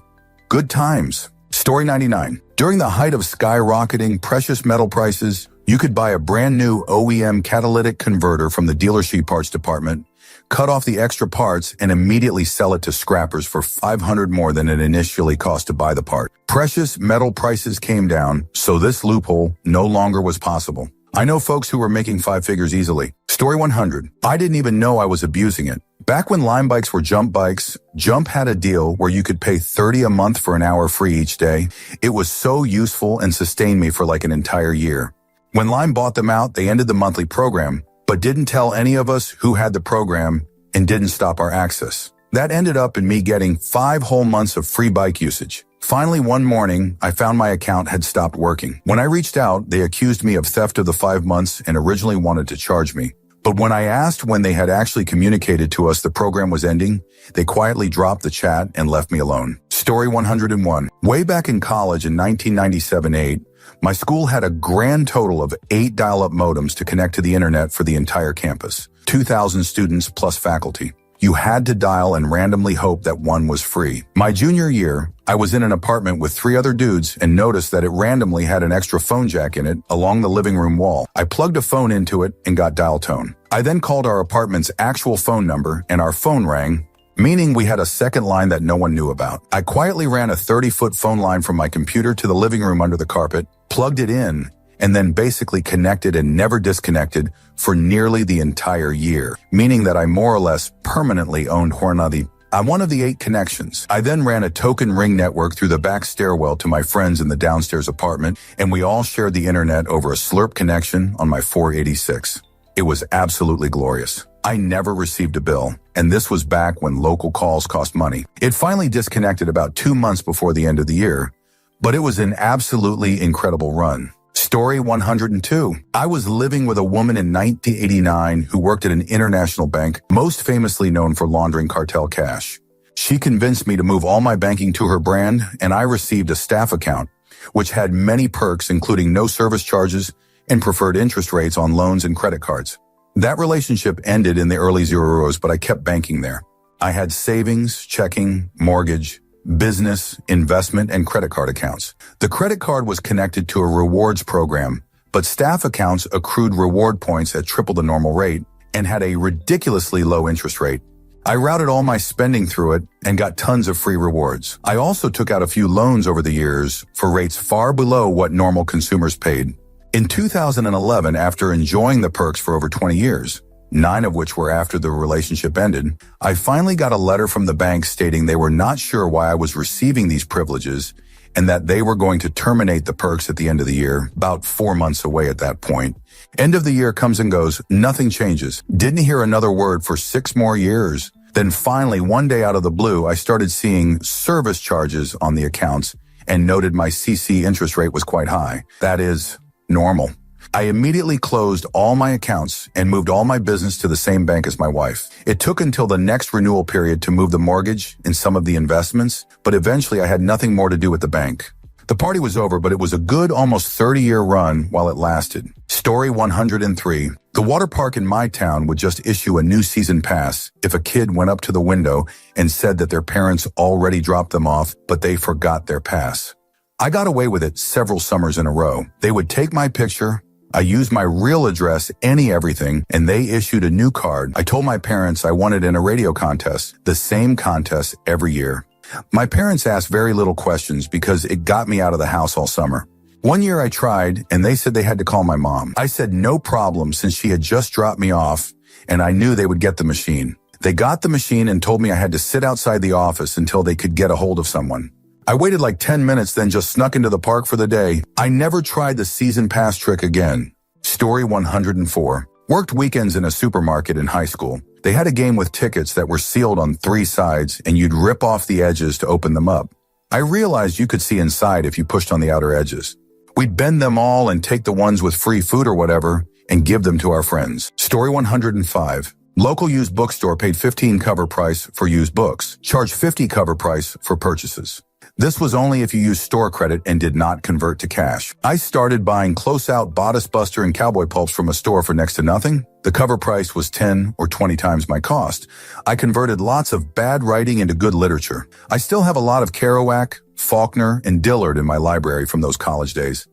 Good times. Story 99. During the height of skyrocketing precious metal prices, you could buy a brand new OEM catalytic converter from the dealership parts department, cut off the extra parts, and immediately sell it to scrappers for $500 more than it initially cost to buy the part. Precious metal prices came down, so this loophole no longer was possible. I know folks who were making 5 figures easily. Story 100. I didn't even know I was abusing it. Back when Lime bikes were jump bikes, Jump had a deal where you could pay $30 a month for an hour free each day. It was so useful and sustained me for like an entire year. When Lime bought them out, they ended the monthly program, but didn't tell any of us who had the program and didn't stop our access. That ended up in me getting 5 whole months of free bike usage. Finally, one morning, I found my account had stopped working. When I reached out, they accused me of theft of the 5 months and originally wanted to charge me. But when I asked when they had actually communicated to us the program was ending, they quietly dropped the chat and left me alone. Story 101. Way back in college in 1997-8, my school had a grand total of 8 dial-up modems to connect to the internet for the entire campus. 2,000 students plus faculty. You had to dial and randomly hope that one was free. My junior year, I was in an apartment with 3 other dudes and noticed that it randomly had an extra phone jack in it along the living room wall. I plugged a phone into it and got dial tone. I then called our apartment's actual phone number and our phone rang, meaning we had a second line that no one knew about. I quietly ran a 30-foot phone line from my computer to the living room under the carpet, plugged it in, and then basically connected and never disconnected for nearly the entire year, meaning that I more or less permanently owned one of the 8 connections. I then ran a token ring network through the back stairwell to my friends in the downstairs apartment, and we all shared the internet over a slurp connection on my 486. It was absolutely glorious. I never received a bill, and this was back when local calls cost money. It finally disconnected about 2 months before the end of the year, but it was an absolutely incredible run. Story 102. I was living with a woman in 1989 who worked at an international bank, most famously known for laundering cartel cash. She convinced me to move all my banking to her brand, and I received a staff account, which had many perks including no service charges and preferred interest rates on loans and credit cards. That relationship ended in the early zeros, but I kept banking there. I had savings, checking, mortgage, business, investment, and credit card accounts. The credit card was connected to a rewards program, but staff accounts accrued reward points at triple the normal rate and had a ridiculously low interest rate. I routed all my spending through it and got tons of free rewards. I also took out a few loans over the years for rates far below what normal consumers paid. In 2011, after enjoying the perks for over 20 years, 9 of which were after the relationship ended, I finally got a letter from the bank stating they were not sure why I was receiving these privileges and that they were going to terminate the perks at the end of the year, about 4 months away at that point. End of the year comes and goes, nothing changes. Didn't hear another word for 6 more years. Then finally, one day out of the blue, I started seeing service charges on the accounts and noted my CC interest rate was quite high. That is normal. I immediately closed all my accounts and moved all my business to the same bank as my wife. It took until the next renewal period to move the mortgage and some of the investments, but eventually I had nothing more to do with the bank. The party was over, but it was a good almost 30-year run while it lasted. Story 103. The water park in my town would just issue a new season pass if a kid went up to the window and said that their parents already dropped them off, but they forgot their pass. I got away with it several summers in a row. They would take my picture, I used my real address, everything, and they issued a new card. I told my parents I wanted in a radio contest, the same contest every year. My parents asked very little questions because it got me out of the house all summer. One year I tried, and they said they had to call my mom. I said no problem since she had just dropped me off, and I knew they would get the machine. They got the machine and told me I had to sit outside the office until they could get a hold of someone. I waited like 10 minutes, then just snuck into the park for the day. I never tried the season pass trick again. Story 104. Worked weekends in a supermarket in high school. They had a game with tickets that were sealed on 3 sides, and you'd rip off the edges to open them up. I realized you could see inside if you pushed on the outer edges. We'd bend them all and take the ones with free food or whatever and give them to our friends. Story 105. Local used bookstore paid $15 cover price for used books, charged $50 cover price for purchases. This was only if you used store credit and did not convert to cash. I started buying close-out Bodice Buster and Cowboy Pulps from a store for next to nothing. The cover price was 10 or 20 times my cost. I converted lots of bad writing into good literature. I still have a lot of Kerouac, Faulkner, and Dillard in my library from those college days.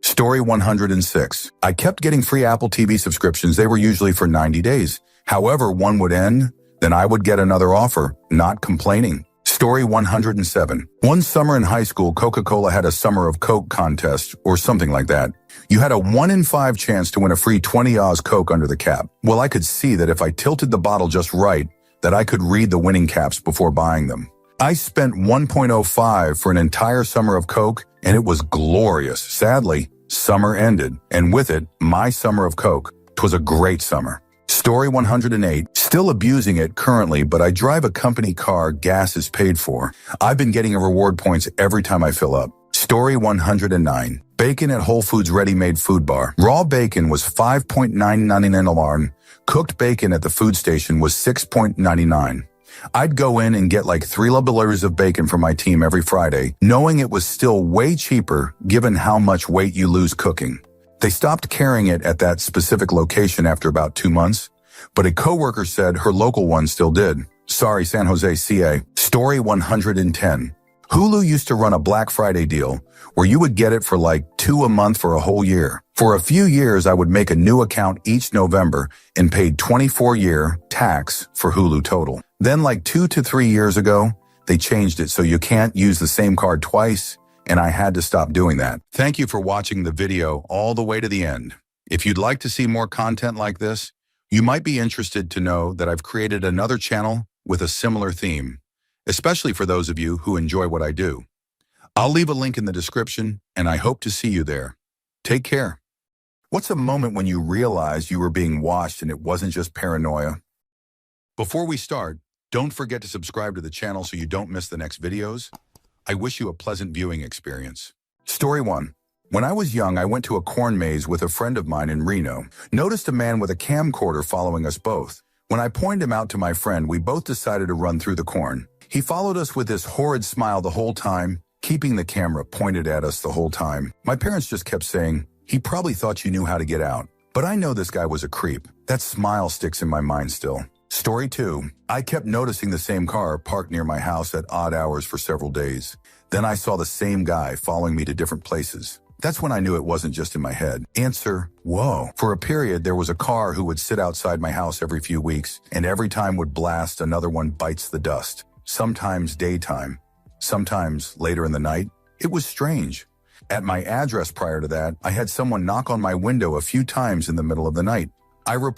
Story 106. I kept getting free Apple TV subscriptions. They were usually for 90 days. However, one would end, then I would get another offer, not complaining. Story 107. One summer in high school, Coca-Cola had a Summer of Coke contest or something like that. You had a 1 in 5 chance to win a free 20 Oz Coke under the cap. Well, I could see that if I tilted the bottle just right, that I could read the winning caps before buying them. I spent 1.05 for an entire summer of Coke, and it was glorious. Sadly, summer ended, and with it, my summer of Coke. 'Twas a great summer. Story 108. Still abusing it currently, but I drive a company car, gas is paid for. I've been getting a reward points every time I fill up. Story 109. Bacon at Whole Foods ready-made food bar. Raw bacon was $5.99. Cooked bacon at the food station was $6.99. I'd go in and get like 3 layers of bacon for my team every Friday, knowing it was still way cheaper given how much weight you lose cooking. They stopped carrying it at that specific location after about 2 months, but a coworker said her local one still did. Sorry, San Jose, CA. Story 110. Hulu used to run a Black Friday deal where you would get it for like $2 a month for a whole year. For a few years, I would make a new account each November and paid 24-year tax for Hulu total. Then like 2 to 3 years ago, they changed it so you can't use the same card twice, and I had to stop doing that. Thank you for watching the video all the way to the end. If you'd like to see more content like this, you might be interested to know that I've created another channel with a similar theme, especially for those of you who enjoy what I do. I'll leave a link in the description, and I hope to see you there. Take care. What's a moment when you realized you were being watched and it wasn't just paranoia? Before we start, don't forget to subscribe to the channel so you don't miss the next videos. I wish you a pleasant viewing experience. Story 1. When I was young, I went to a corn maze with a friend of mine in Reno. Noticed a man with a camcorder following us both. When I pointed him out to my friend, we both decided to run through the corn. He followed us with this horrid smile the whole time, keeping the camera pointed at us the whole time. My parents just kept saying, he probably thought you knew how to get out. But I know this guy was a creep. That smile sticks in my mind still. Story 2. I kept noticing the same car parked near my house at odd hours for several days. Then I saw the same guy following me to different places. That's when I knew it wasn't just in my head. Answer, whoa. For a period, there was a car who would sit outside my house every few weeks, and every time would blast another one bites the dust. Sometimes daytime, sometimes later in the night. It was strange. At my address prior to that, I had someone knock on my window a few times in the middle of the night. I